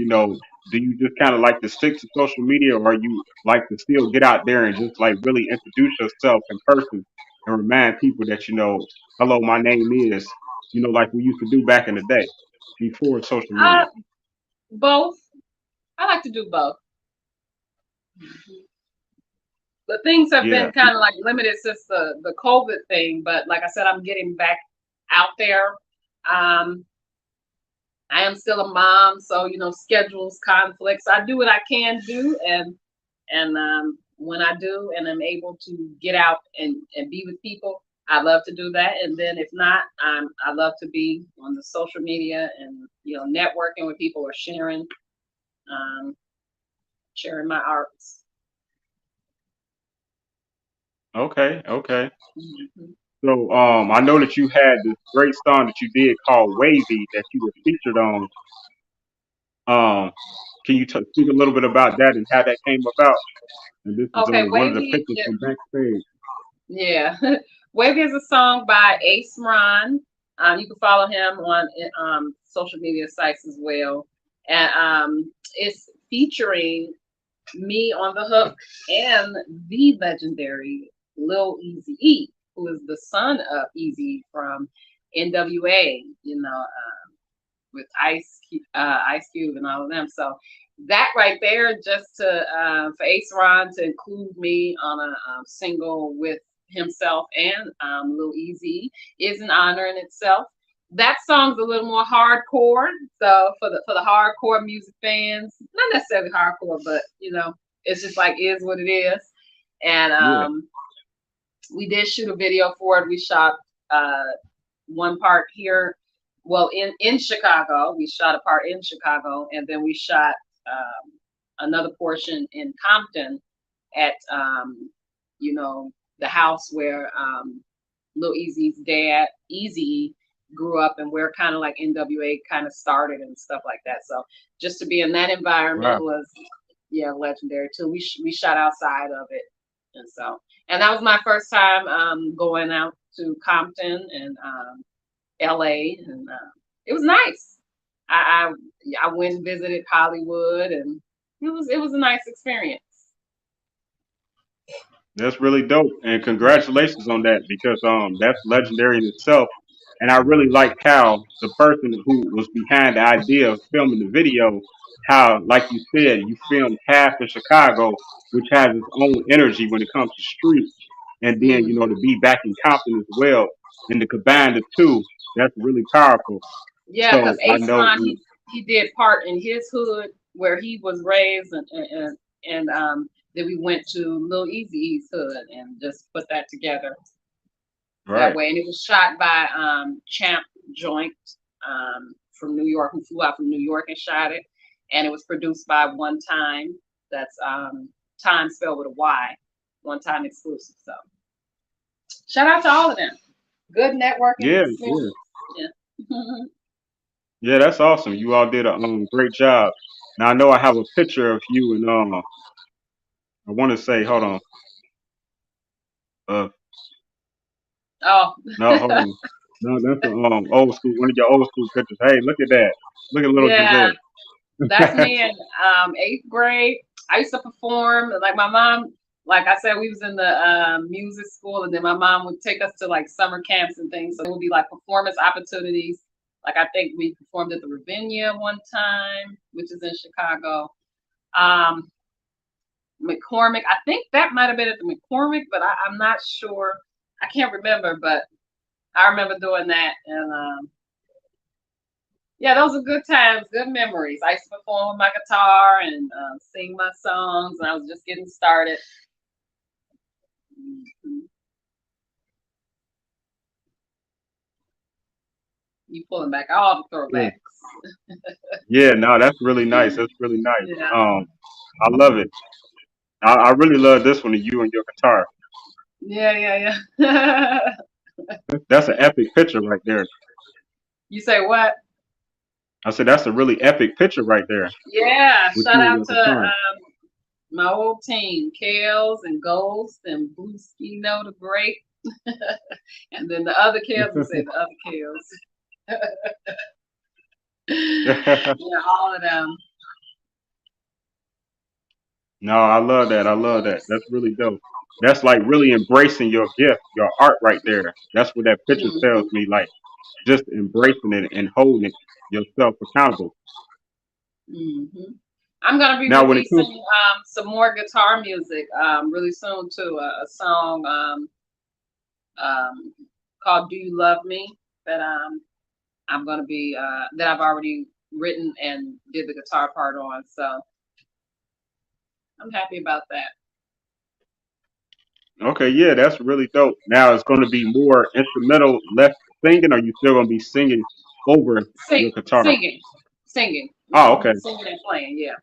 do you just kind of like to stick to social media, or you like to still get out there and just like really introduce yourself in person and remind people that, hello, my name is, like we used to do back in the day before social media? Both. I like to do both. But things have Yeah. been kind of like limited since the COVID thing. But like I said, I'm getting back out there. I am still a mom, so schedules, conflicts. I do what I can do, and when I do, and I'm able to get out and be with people, I love to do that. And then if not, I love to be on the social media and networking with people, or sharing my arts. Okay. Mm-hmm. So, I know that you had this great song that you did called Wavy that you were featured on. Can you speak a little bit about that and how that came about? And this is Okay, one of the Wavy. pictures from backstage. Yeah, Wavy is a song by Aceron. You can follow him on social media sites as well, and it's featuring me on the hook and the legendary Lil Eazy, who is the son of Eazy from NWA. With Ice Cube and all of them. So that right there, just for Aceron to include me on a single with himself and Lil Eazy is an honor in itself. That song's a little more hardcore. So for the hardcore music fans, not necessarily hardcore, but it's just like is what it is. And we did shoot a video for it. We shot one part here. Well, in Chicago, we shot a part in Chicago, and then we shot another portion in Compton at the house where Lil Eazy's dad, Eazy, grew up, and where kind of like NWA kind of started and stuff like that. So just to be in that environment was legendary too. We shot outside of it, and that was my first time going out to Compton and LA, and it was nice. I went and visited Hollywood, and it was a nice experience. That's really dope, and congratulations on that, because that's legendary in itself. And I really like how the person who was behind the idea of filming the video, how, like you said, you filmed half in Chicago, which has its own energy when it comes to streets, and then to be back in Compton as well, and to combine the two, that's really powerful. Yeah, because So I know, Aceron, he did part in his hood where he was raised, and then we went to Lil Eazy's hood and just put that together that way. And it was shot by Champ Joint from New York, who flew out from New York and shot it. And it was produced by One Time. That's time spelled with a Y. One Time exclusive. So shout out to all of them. Good networking. Yeah. Yeah, that's awesome. You all did a great job. Now I know I have a picture of you, and I want to say, hold on. Oh. No, hold on. No, that's a old school, one of your old school pictures. Hey, look at that. Look at little Yeah, that's Gizelle. me in 8th grade. I used to perform. Like my mom, like I said, we was in the music school, and then my mom would take us to like summer camps and things. So it would be like performance opportunities. Like I think we performed at the Ravinia one time, which is in Chicago. Um, McCormick, I think that might have been at the McCormick, but I'm not sure. I can't remember, but I remember doing that. And yeah, those are good times, good memories. I used to perform with my guitar and sing my songs, and I was just getting started. You pulling back all the Yeah. throwbacks. Yeah, no, that's really nice. That's really nice. Yeah. I love it. I really love this one of you and your guitar. Yeah. That's an epic picture right there. You say what? I said that's a really epic picture right there Yeah, with shout you and out your to guitar. my old team, Kales and Ghost and Blueski Know the Break. And then the other Kales, we say the other Kales. Yeah, all of them. No, I love that. I love that. That's really dope. That's like really embracing your gift, your art right there. That's what that picture tells me. Like just embracing it and holding yourself accountable. I'm gonna be Now, when it comes, releasing some more guitar music really soon too. A song called "Do You Love Me" that I'm gonna be that I've already written and did the guitar part on. So I'm happy about that. okay, yeah, that's really dope. Now it's going to be more instrumental, less singing, or you still going to be singing over your guitar? Singing. Oh, okay, Singing and playing. Yeah.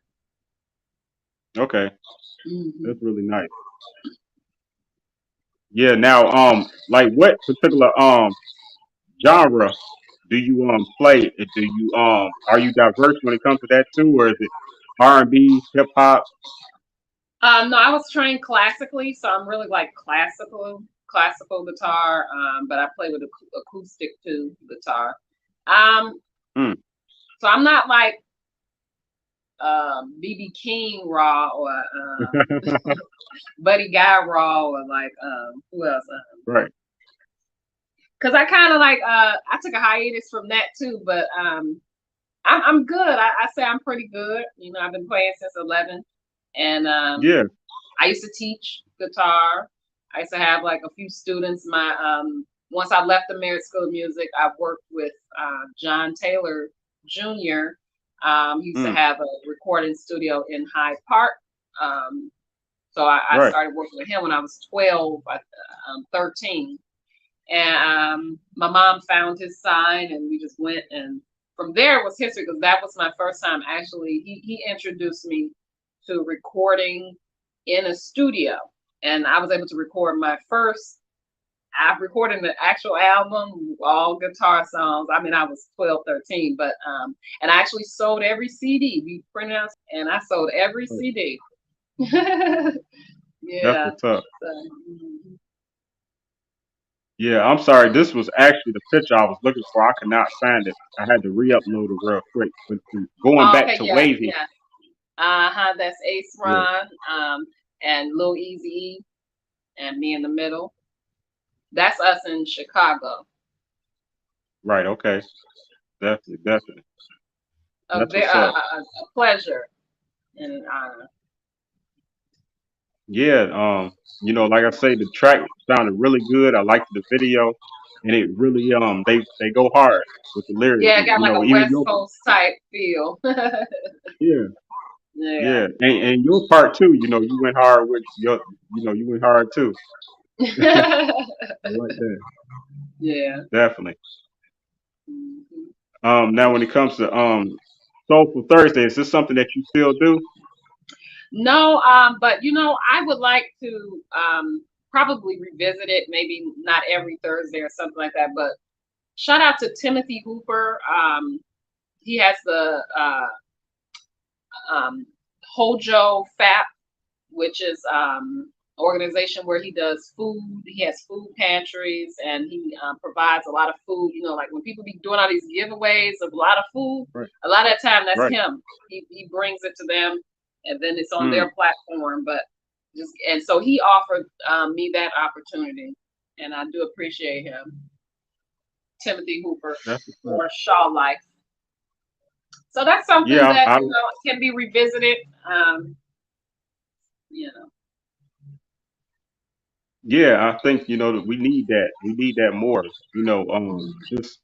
okay, hmm that's really nice. Yeah. Now, like what particular genre do you play? Do you are you diverse when it comes to that too, or is it R&B, hip hop? No, I was trained classically, so I'm really like classical guitar. But I play with acoustic too guitar. Um, Mm. so I'm not like BB King raw or Buddy Guy raw or like who else? Right. Because I kind of like I took a hiatus from that too, but I'm good. I say I'm pretty good. You know, I've been playing since 11, and Yeah. I used to teach guitar. I used to have like a few students. My once I left the Merit School of Music, I worked with John Taylor Jr. He used to Mm. have a recording studio in Hyde Park. So I Right. started working with him when I was 12, 13. And my mom found his sign, and we just went. And from there it was history because that was my first time actually. He introduced me to recording in a studio, and I was able to record my first. I recorded the actual album, all guitar songs. I mean, I was 12, 13, but and I actually sold every CD. We printed out, and I sold every CD. That's Yeah. what's up. So, Yeah, I'm sorry. This was actually the picture I was looking for. I could not find it. I had to re-upload it real quick. But going oh, back okay, to yeah, Wavy, yeah. That's yeah, Aceron, and Lil Eazy and me in the middle. That's us in Chicago. right, okay, definitely, definitely. A, That's ve- what's up. a pleasure and an honor. Yeah, like I say, the track sounded really good. I liked the video, and it really they go hard with the lyrics. Yeah, it got like a Even West your Coast type feel. yeah, Yeah. yeah, and your part too. You went hard with you went hard too. I like that, Yeah. definitely. Mhm. Now when it comes to Soulful Thursday, is this something that you still do? No, but I would like to probably revisit it, maybe not every Thursday or something like that. But shout out to Timothy Hooper. He has the Hojo Fap, which is organization where he does food. He has food pantries, and he provides a lot of food. You know, like when people be doing all these giveaways of a lot of food, a lot of that time that's him. He brings it to them, and then it's on their platform. But and so he offered me that opportunity, and I do appreciate him. Timothy Hooper or Shaw Life. So that's something that you know can be revisited. You know. Yeah, I think that we need that. We need that more. Just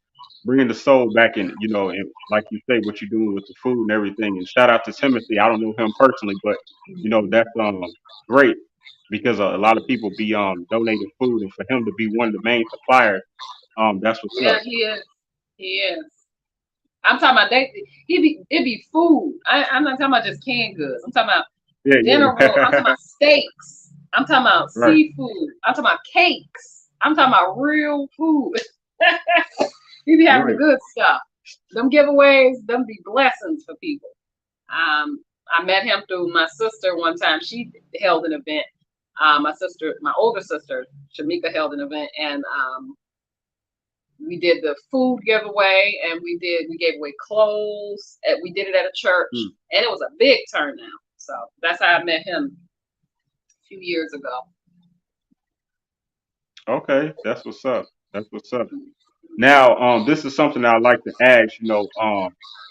bringing the soul back in. And like you say, what you're doing with the food and everything. And shout out to Timothy. I don't know him personally, but that's great because a lot of people be donating food, and for him to be one of the main suppliers, that's what's up. He is. He is. I'm talking about it be food. I'm not talking about just canned goods. I'm talking about dinner roll. I'm talking about steaks. I'm talking about seafood. I'm talking about cakes. I'm talking about real food. He be having the good stuff. Them giveaways, them be blessings for people. I met him through my sister one time. She held an event. My older sister, Shamika, held an event, and we did the food giveaway, and we gave away clothes. And we did it at a church, and it was a big turnout. So that's how I met him a few years ago. Okay, that's what's up. That's what's up. Now, this is something that I like to ask.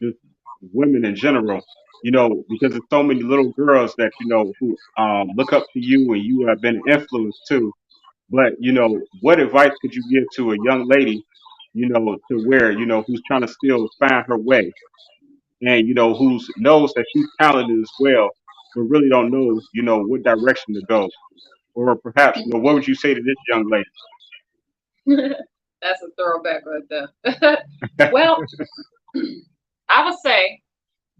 Just women in general. Because there's so many little girls that who look up to you, and you have been an influence too. But what advice could you give to a young lady, to where who's trying to still find her way, and who knows that she's talented as well, but really don't know what direction to go, or perhaps what would you say to this young lady? That's a throwback right there. Well, I would say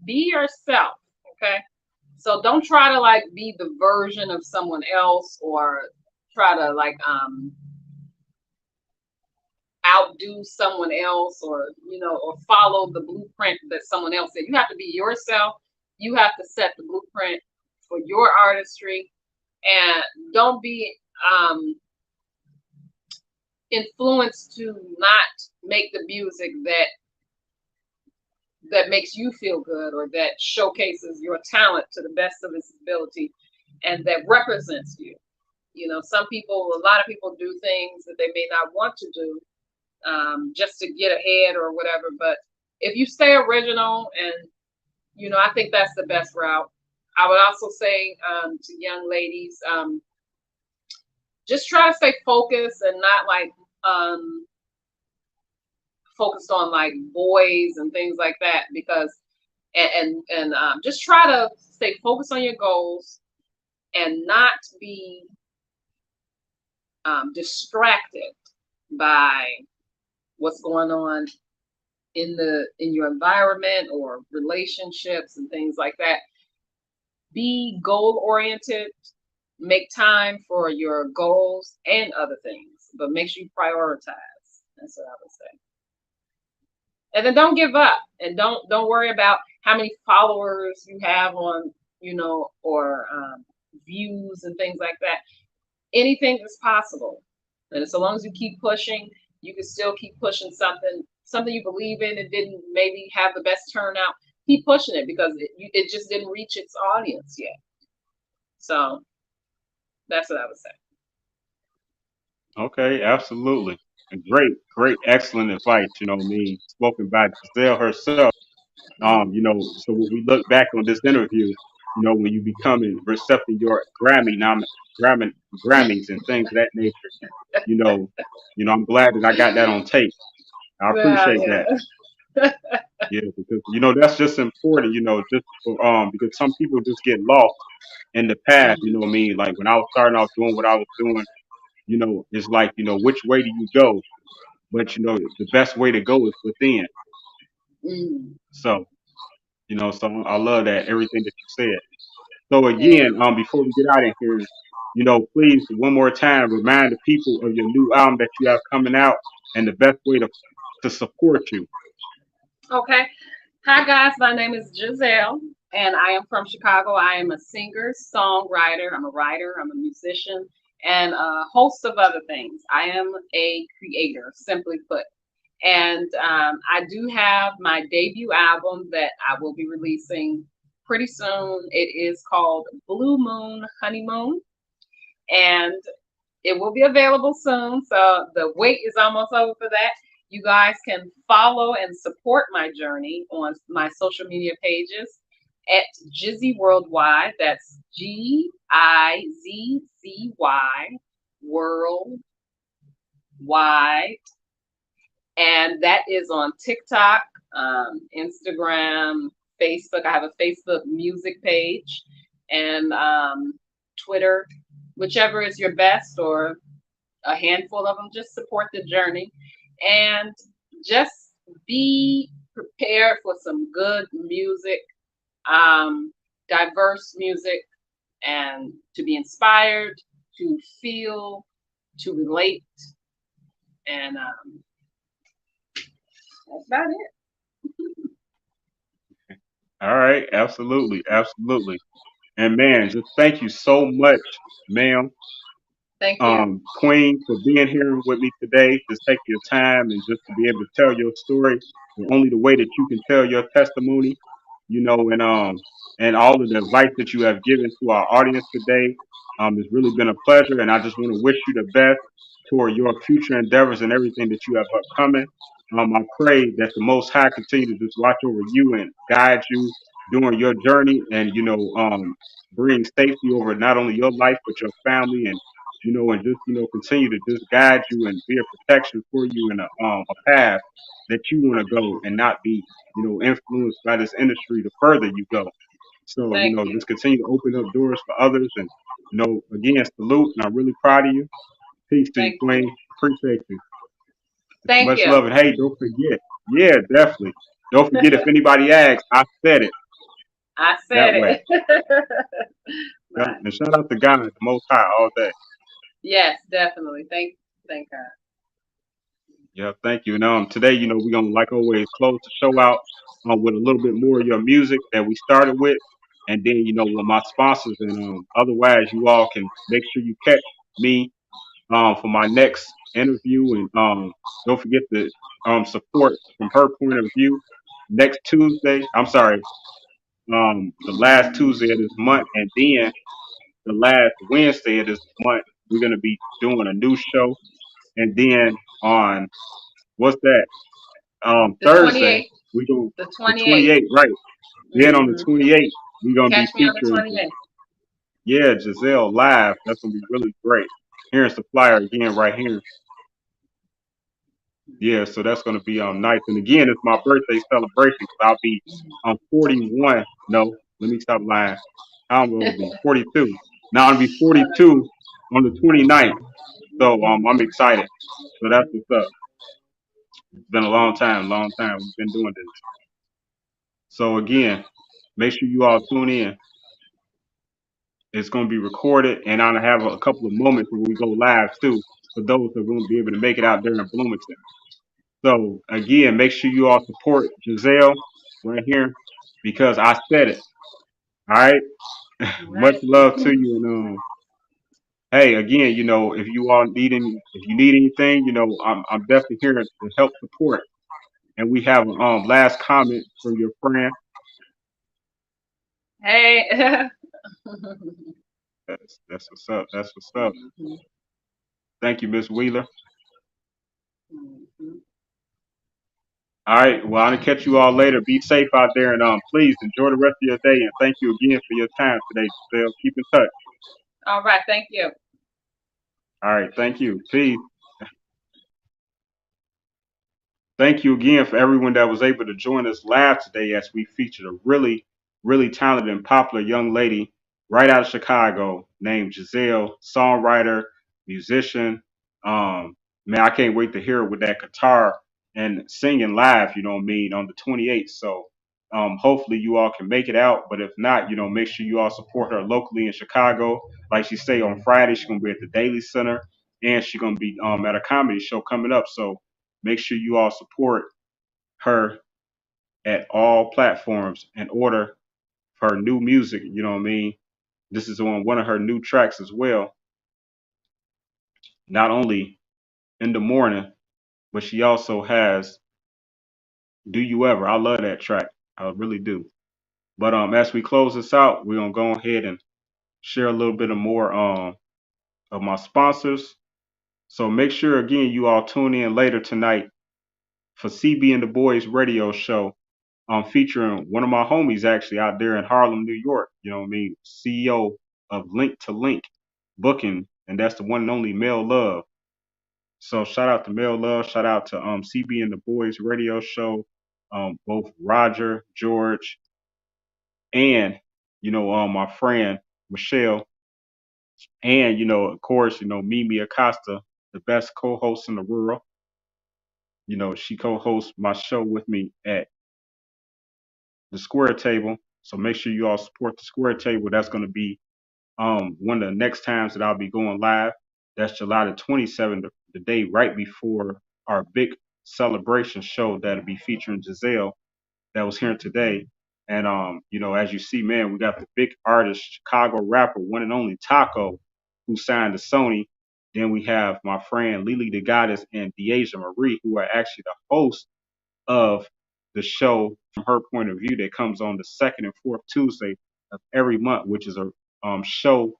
be yourself. Okay, so don't try to like be the version of someone else, or try to like outdo someone else, or or follow the blueprint that someone else said. You have to be yourself. You have to set the blueprint for your artistry, and don't be influenced to not make the music that makes you feel good, or that showcases your talent to the best of its ability, and that represents you. A lot of people do things that they may not want to do, just to get ahead or whatever. But if you stay original, and I think that's the best route. I would also say to young ladies, just try to stay focused and not like focused on like boys and things like that, because and just try to stay focused on your goals and not be distracted by what's going on in your environment or relationships and things like that. Be goal oriented. Make time for your goals and other things, but make sure you prioritize. That's what I would say. And then don't give up, and don't worry about how many followers you have on, or views and things like that. Anything is possible, and so long as you keep pushing, you can still keep pushing something you believe in. It didn't maybe have the best turnout. Keep pushing it, because it just didn't reach its audience yet. So that's what I would say. Okay, absolutely. And great, excellent advice, spoken by Gizelle herself. So when we look back on this interview, when you becoming recepting your Grammys and things of that nature, I'm glad that I got that on tape. I appreciate that. Yeah, because that's just important, just for, because some people just get lost in the path, what I mean? Like when I was starting off doing what I was doing, it's like, which way do you go? But the best way to go is within. So, so I love that, everything that you said. So again, before we get out of here, please one more time remind the people of your new album that you have coming out, and the best way to support you. Okay. Hi guys, my name is Gizelle. and I am from Chicago. I am a singer, songwriter, I'm a writer, I'm a musician, and a host of other things. I am a creator, simply put. And I do have my debut album that I will be releasing pretty soon. It is called Blue Moon Honeymoon, and it will be available soon. So the wait is almost over for that. You guys can follow and support my journey on my social media pages at Gizzy Worldwide. That's GIZZY Worldwide. And that is on TikTok, Instagram, Facebook. I have a Facebook music page, and Twitter, whichever is your best, or a handful of them. Just support the journey, and just be prepared for some good music, diverse music, and to be inspired, to feel, to relate, and that's about it. All right, absolutely, absolutely. And man, just thank you so much, ma'am, Thank you. Queen, for being here with me today. Just take your time and just to be able to tell your story the only the way that you can tell your testimony, and all of the advice that you have given to our audience today. It's really been a pleasure, and I just want to wish you the best toward your future endeavors and everything that you have upcoming. I pray that the Most High continue to just watch over you and guide you during your journey, and bring safety over not only your life but your family, and just continue to just guide you and be a protection for you in a path that you want to go, and not be influenced by this industry the further you go. So Thank you. just continue to open up doors for others, and again, salute, and I'm really proud of you. Peace to you, Thank you. Queen. Appreciate you. Thank Much you. love, and hey, don't forget, yeah, definitely, don't forget, if anybody asks, I said it I that said way. it. Yep. Right. And shout out to God, the Most High, all day. Yes, definitely. Thank God. Yeah, thank you. And today, we're gonna, like always, close the show out with a little bit more of your music that we started with, and then with my sponsors, and otherwise, you all can make sure you catch me for my next interview, and don't forget to support From Her Point of View next Tuesday. I'm sorry, the last Tuesday of this month, and then the last Wednesday of this month, we're gonna be doing a new show, and then on what's that? The Thursday, 28th. we go The the 28th. 28th, right? Then on the Hmm 28th, we're gonna be Catch me on the featuring, 28th. yeah, Gizelle live. That's gonna be really great. Here's the flyer again right here. Yeah, so that's gonna be nice. And again, it's my birthday celebration. So I'll be 41. No, let me stop lying. I'm gonna be 42. Now I'll be 42 on the 29th. So I'm excited. So that's what's up. It's been a long time, long time we've been doing this. So again, make sure you all tune in. It's going to be recorded, and I'll have a couple of moments when we go live too, for those that won't be able to make it out there in Bloomington. So again, make sure you all support Gizelle right here, because I said it. All right. Much Right. love to you, and hey, again, if you all need if you need anything, I'm definitely here to help support. And we have last comment from your friend. Hey. That's what's up. That's what's up. Thank you, Miss Wheeler. All right. Well, I'll catch you all later. Be safe out there, and please enjoy the rest of your day. And thank you again for your time today, Giselle. Keep in touch. All right. Thank you. All right. Thank you. Peace. Thank you again for everyone that was able to join us live today, as we featured a really, really talented and popular young lady right out of Chicago named Gizelle, songwriter, musician. Man, I can't wait to hear it with that guitar and singing live, you know what I mean, on the 28th. So hopefully you all can make it out. But if not, make sure you all support her locally in Chicago. Like she say, on Friday, she's going to be at the Daily Center, and she's going to be at a comedy show coming up. So make sure you all support her at all platforms in order her new music. You know what I mean? This is on one of her new tracks as well. Not only In the Morning, but she also has Do You Ever. I love that track. I really do. But as we close this out, we're gonna go ahead and share a little bit of more of my sponsors. So make sure again you all tune in later tonight for CB and the Boys radio show. Featuring one of my homies actually out there in Harlem, New York. You know what I mean? CEO of Link to Link Booking, and that's the one and only Mel Love. So shout out to Mel Love, shout out to CB and the Boys radio show. Both Roger, George, and my friend Michelle, and of course, Mimi Acosta, the best co-host in the world. She co-hosts my show with me at the Square Table. So make sure you all support the Square Table. That's going to be one of the next times that I'll be going live. That's July the 27th, the day right before our big celebration show that'll be featuring Gizelle that was here today. And as you see, man, we got the big artist, Chicago rapper, one and only Taco, who signed to Sony. Then we have my friend Lily the Goddess and Deasia Marie, who are actually the host of the show From Her Point of View that comes on the second and fourth Tuesday of every month, which is a show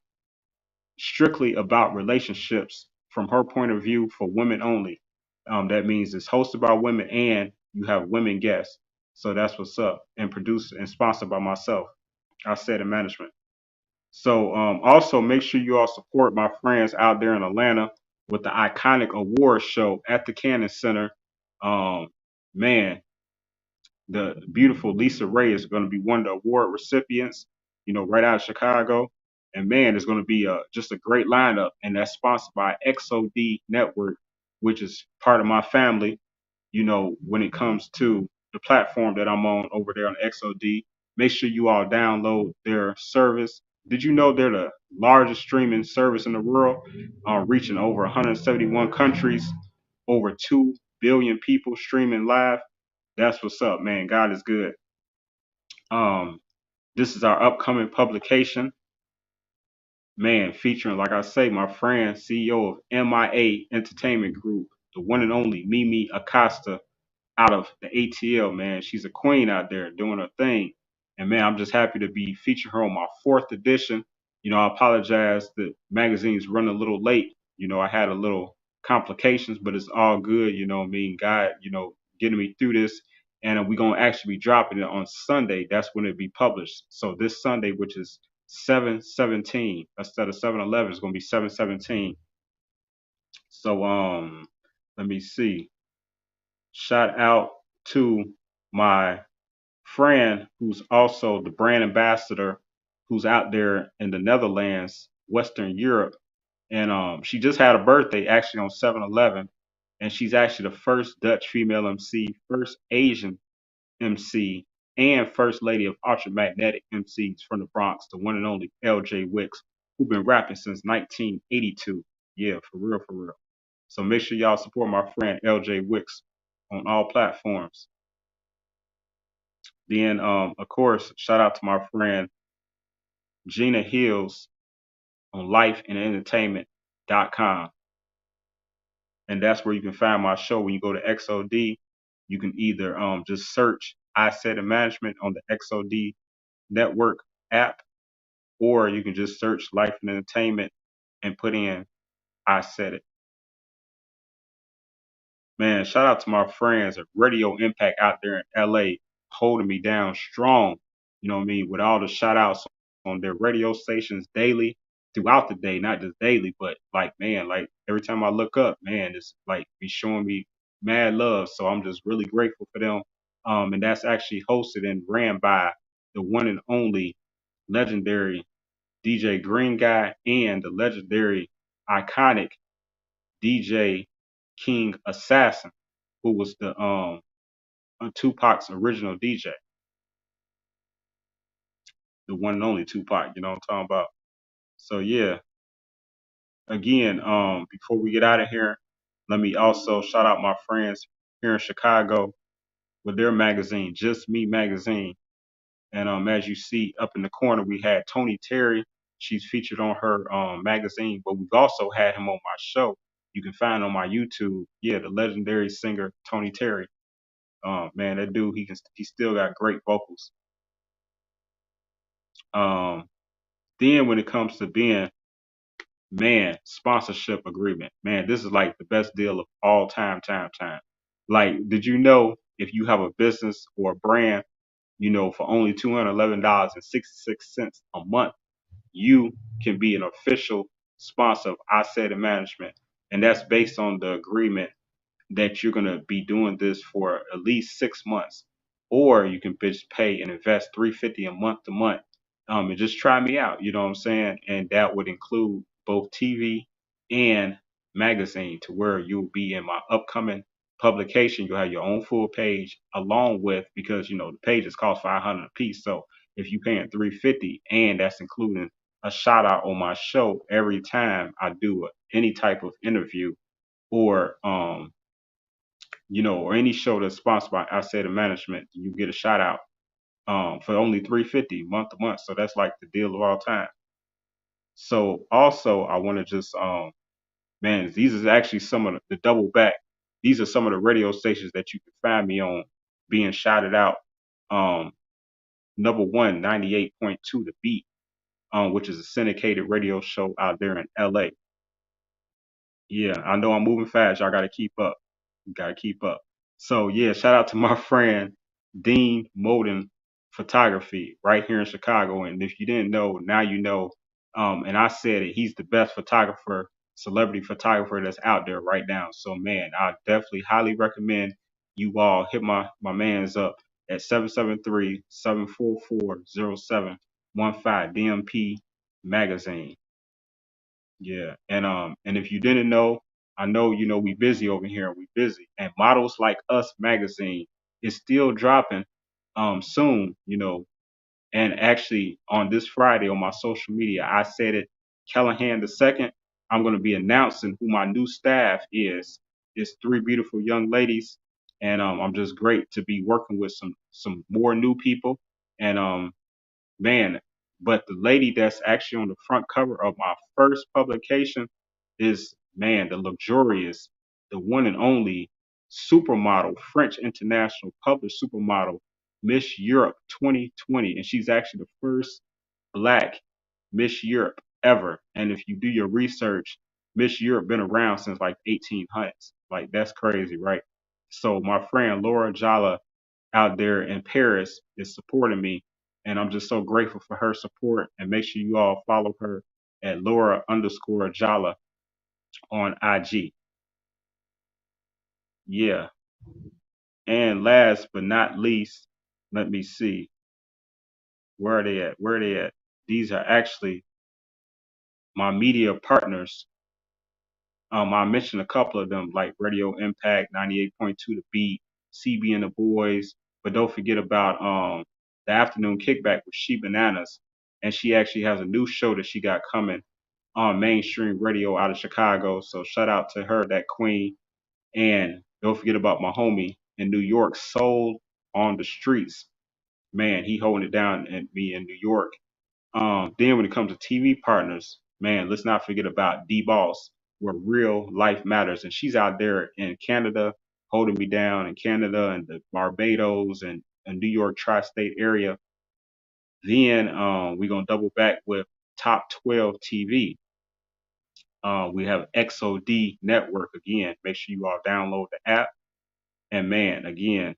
strictly about relationships from her point of view for women only. That means it's hosted by women and you have women guests. So that's what's up, and produced and sponsored by myself, ISAIDIT Management. So also make sure you all support my friends out there in Atlanta with the iconic award show at the Cannon Center. Man, the beautiful Lisa Ray is going to be one of the award recipients, right out of Chicago. And man, it's going to be just a great lineup. And that's sponsored by XOD Network, which is part of my family, when it comes to the platform that I'm on over there on XOD. Make sure you all download their service. Did you know they're the largest streaming service in the world, reaching over 171 countries, over 2 billion people streaming live? That's what's up, man. God is good. This is our upcoming publication, man, featuring, like I say, my friend, CEO of MIA Entertainment Group, the one and only Mimi Acosta out of the ATL, man. She's a queen out there doing her thing. And man, I'm just happy to be featuring her on my 4th edition. I apologize, the magazine's running a little late. I had a little complications, but it's all good. God, getting me through this. And we're going to actually be dropping it on Sunday. That's when it'll be published. So this Sunday, which is 7/17, instead of 7/11, it's going to be 7/17. So let me see. Shout out to my friend who's also the brand ambassador, who's out there in the Netherlands, Western Europe. And she just had a birthday actually on 7/11. And she's actually the first Dutch female MC, first Asian MC, and first lady of Ultramagnetic MCs from the Bronx, the one and only LJ Wicks, who's been rapping since 1982. Yeah, for real, for real. So make sure y'all support my friend LJ Wicks on all platforms. Then, of course, shout out to my friend Gina Hills on lifeandentertainment.com. And that's where you can find my show. When you go to XOD, you can either just search ISAIDIT Management on the XOD Network app, or you can just search Life and Entertainment and put in ISAIDIT. Man, shout out to my friends at Radio Impact out there in LA, holding me down strong, with all the shout outs on their radio stations daily, throughout the day, not just daily, but like every time I look up, man, it's like be showing me mad love. So I'm just really grateful for them. And that's actually hosted and ran by the one and only legendary DJ Green Guy and the legendary iconic DJ King Assassin, who was the Tupac's original DJ. The one and only Tupac, you know what I'm talking about. So yeah. Again, before we get out of here, let me also shout out my friends here in Chicago with their magazine, Just Me Magazine. And as you see up in the corner, we had Tony Terry. She's featured on her magazine, but we've also had him on my show. You can find on my YouTube. Yeah, the legendary singer Tony Terry. Man, that dude, he still got great vocals. Then when it comes to being, man, sponsorship agreement, man, this is like the best deal of all time. Like, did you know if you have a business or a brand, for only $211.66 a month, you can be an official sponsor of ISAIDIT Management. And that's based on the agreement that you're going to be doing this for at least 6 months, or you can just pay and invest $350 a month to month, and just try me out. You know what I'm saying? And that would include both TV and magazine, to where you'll be in my upcoming publication. You'll have your own full page, along with, because the pages cost $500 a piece. So if you're paying $350, and that's including a shout out on my show every time I do any type of interview, or or any show that's sponsored by ISAIDIT Management, you get a shout out for only $350 month to month. So that's like the deal of all time. So also, I want to just man, these is actually some of the double back. These are some of the radio stations that you can find me on being shouted out. Number one, 98.2 The Beat, which is a syndicated radio show out there in LA. Yeah, I know I'm moving fast. Y'all got to keep up. You got to keep up. So yeah, shout out to my friend Dean Moden Photography right here in Chicago. And if you didn't know, now you know. And I said it, he's the best photographer, celebrity photographer that's out there right now. So man, I definitely highly recommend you all hit my man's up at 773-744-0715 DMP Magazine. Yeah, and if you didn't know, I know we busy over here. We busy, and Models Like Us magazine is still dropping soon. And actually on this Friday on my social media, I said it, Callahan II. I'm going to be announcing who my new staff is. It's three beautiful young ladies, and I'm just great to be working with some more new people, and man, but the lady that's actually on the front cover of my first publication is, man, the luxurious, the one and only supermodel, French international published supermodel, Miss Europe 2020. And she's actually the first black Miss Europe ever. And if you do your research, Miss Europe been around since like 1800s. Like, that's crazy, right? So my friend Laura Jala out there in Paris is supporting me, and I'm just so grateful for her support. And make sure you all follow her at Laura_Jala on IG. Yeah. And last but not least, let me see. Where are they at? Where are they at? These are actually my media partners. I mentioned a couple of them, like Radio Impact, 98.2 The Beat, CB and the Boys. But don't forget about the Afternoon Kickback with She Bananas. And she actually has a new show that she got coming on mainstream radio out of Chicago. So shout out to her, that queen. And don't forget about my homie in New York, Soul on the Streets. Man, he holding it down at me in New York. Then when it comes to TV partners, man, let's not forget about D-Boss, where real life matters. And she's out there in Canada, holding me down in Canada and the Barbados and New York tri-state area. Then we're going to double back with Top 12 TV. We have XOD Network again. Make sure you all download the app. And man, again,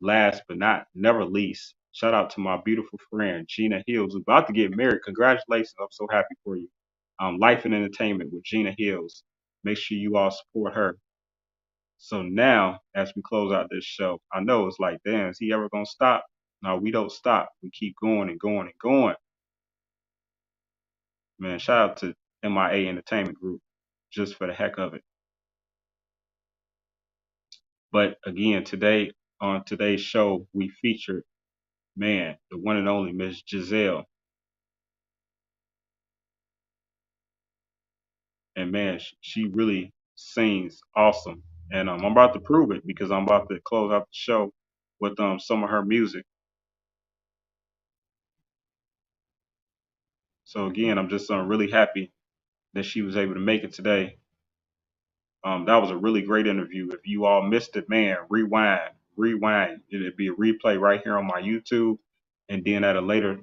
last but not never least, shout out to my beautiful friend Gina Hills, who's about to get married. Congratulations. I'm so happy for you. Life and Entertainment with Gina Hills. Make sure you all support her. So now, as we close out this show, I know it's like, damn, is he ever going to stop? No, we don't stop. We keep going and going and going. Man, shout out to MIA Entertainment Group, just for the heck of it. But again, today, on today's show, we featured, man, the one and only Miss Gizelle. And man, she really sings awesome. And I'm about to prove it, because I'm about to close out the show with some of her music. So again, I'm just really happy that she was able to make it today. That was a really great interview. If you all missed it, man, rewind. It'll be a replay right here on my YouTube. And then at a later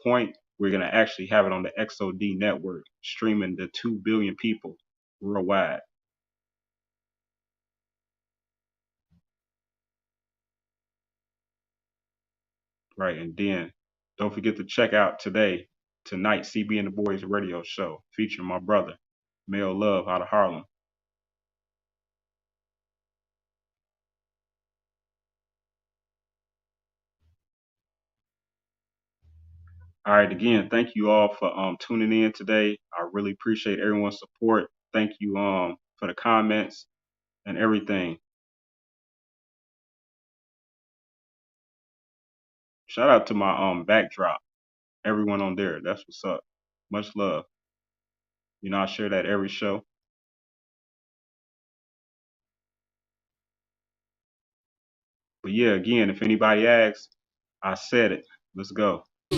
point, we're going to actually have it on the XOD network, streaming to 2 billion people worldwide. Right. And then don't forget to check out tonight, CB and the Boys radio show featuring my brother, Mel Love out of Harlem. All right, again, thank you all for tuning in today. I really appreciate everyone's support. Thank you for the comments and everything. Shout out to my backdrop, everyone on there. That's what's up. Much love. You know, I share that every show. But yeah, again, if anybody asks, I said it. Let's go. I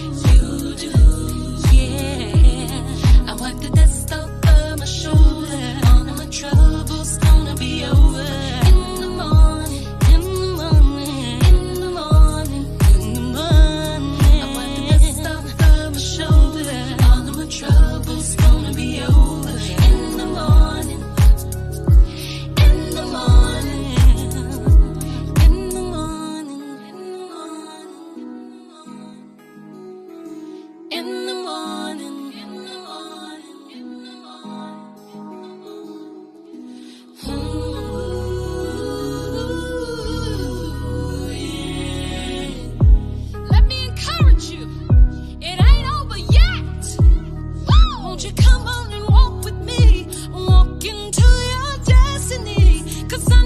wipe the dust off of my shoulder. All of my troubles gonna be over. In the morning, in the morning, in the morning, in the morning. I wipe the dust off of my shoulder. All of my troubles gonna be over. In the morning, in the morning, in the morning, in the morning. Let me encourage you. It ain't over yet. Won't you come on and walk with me? Walk into your destiny. 'Cause I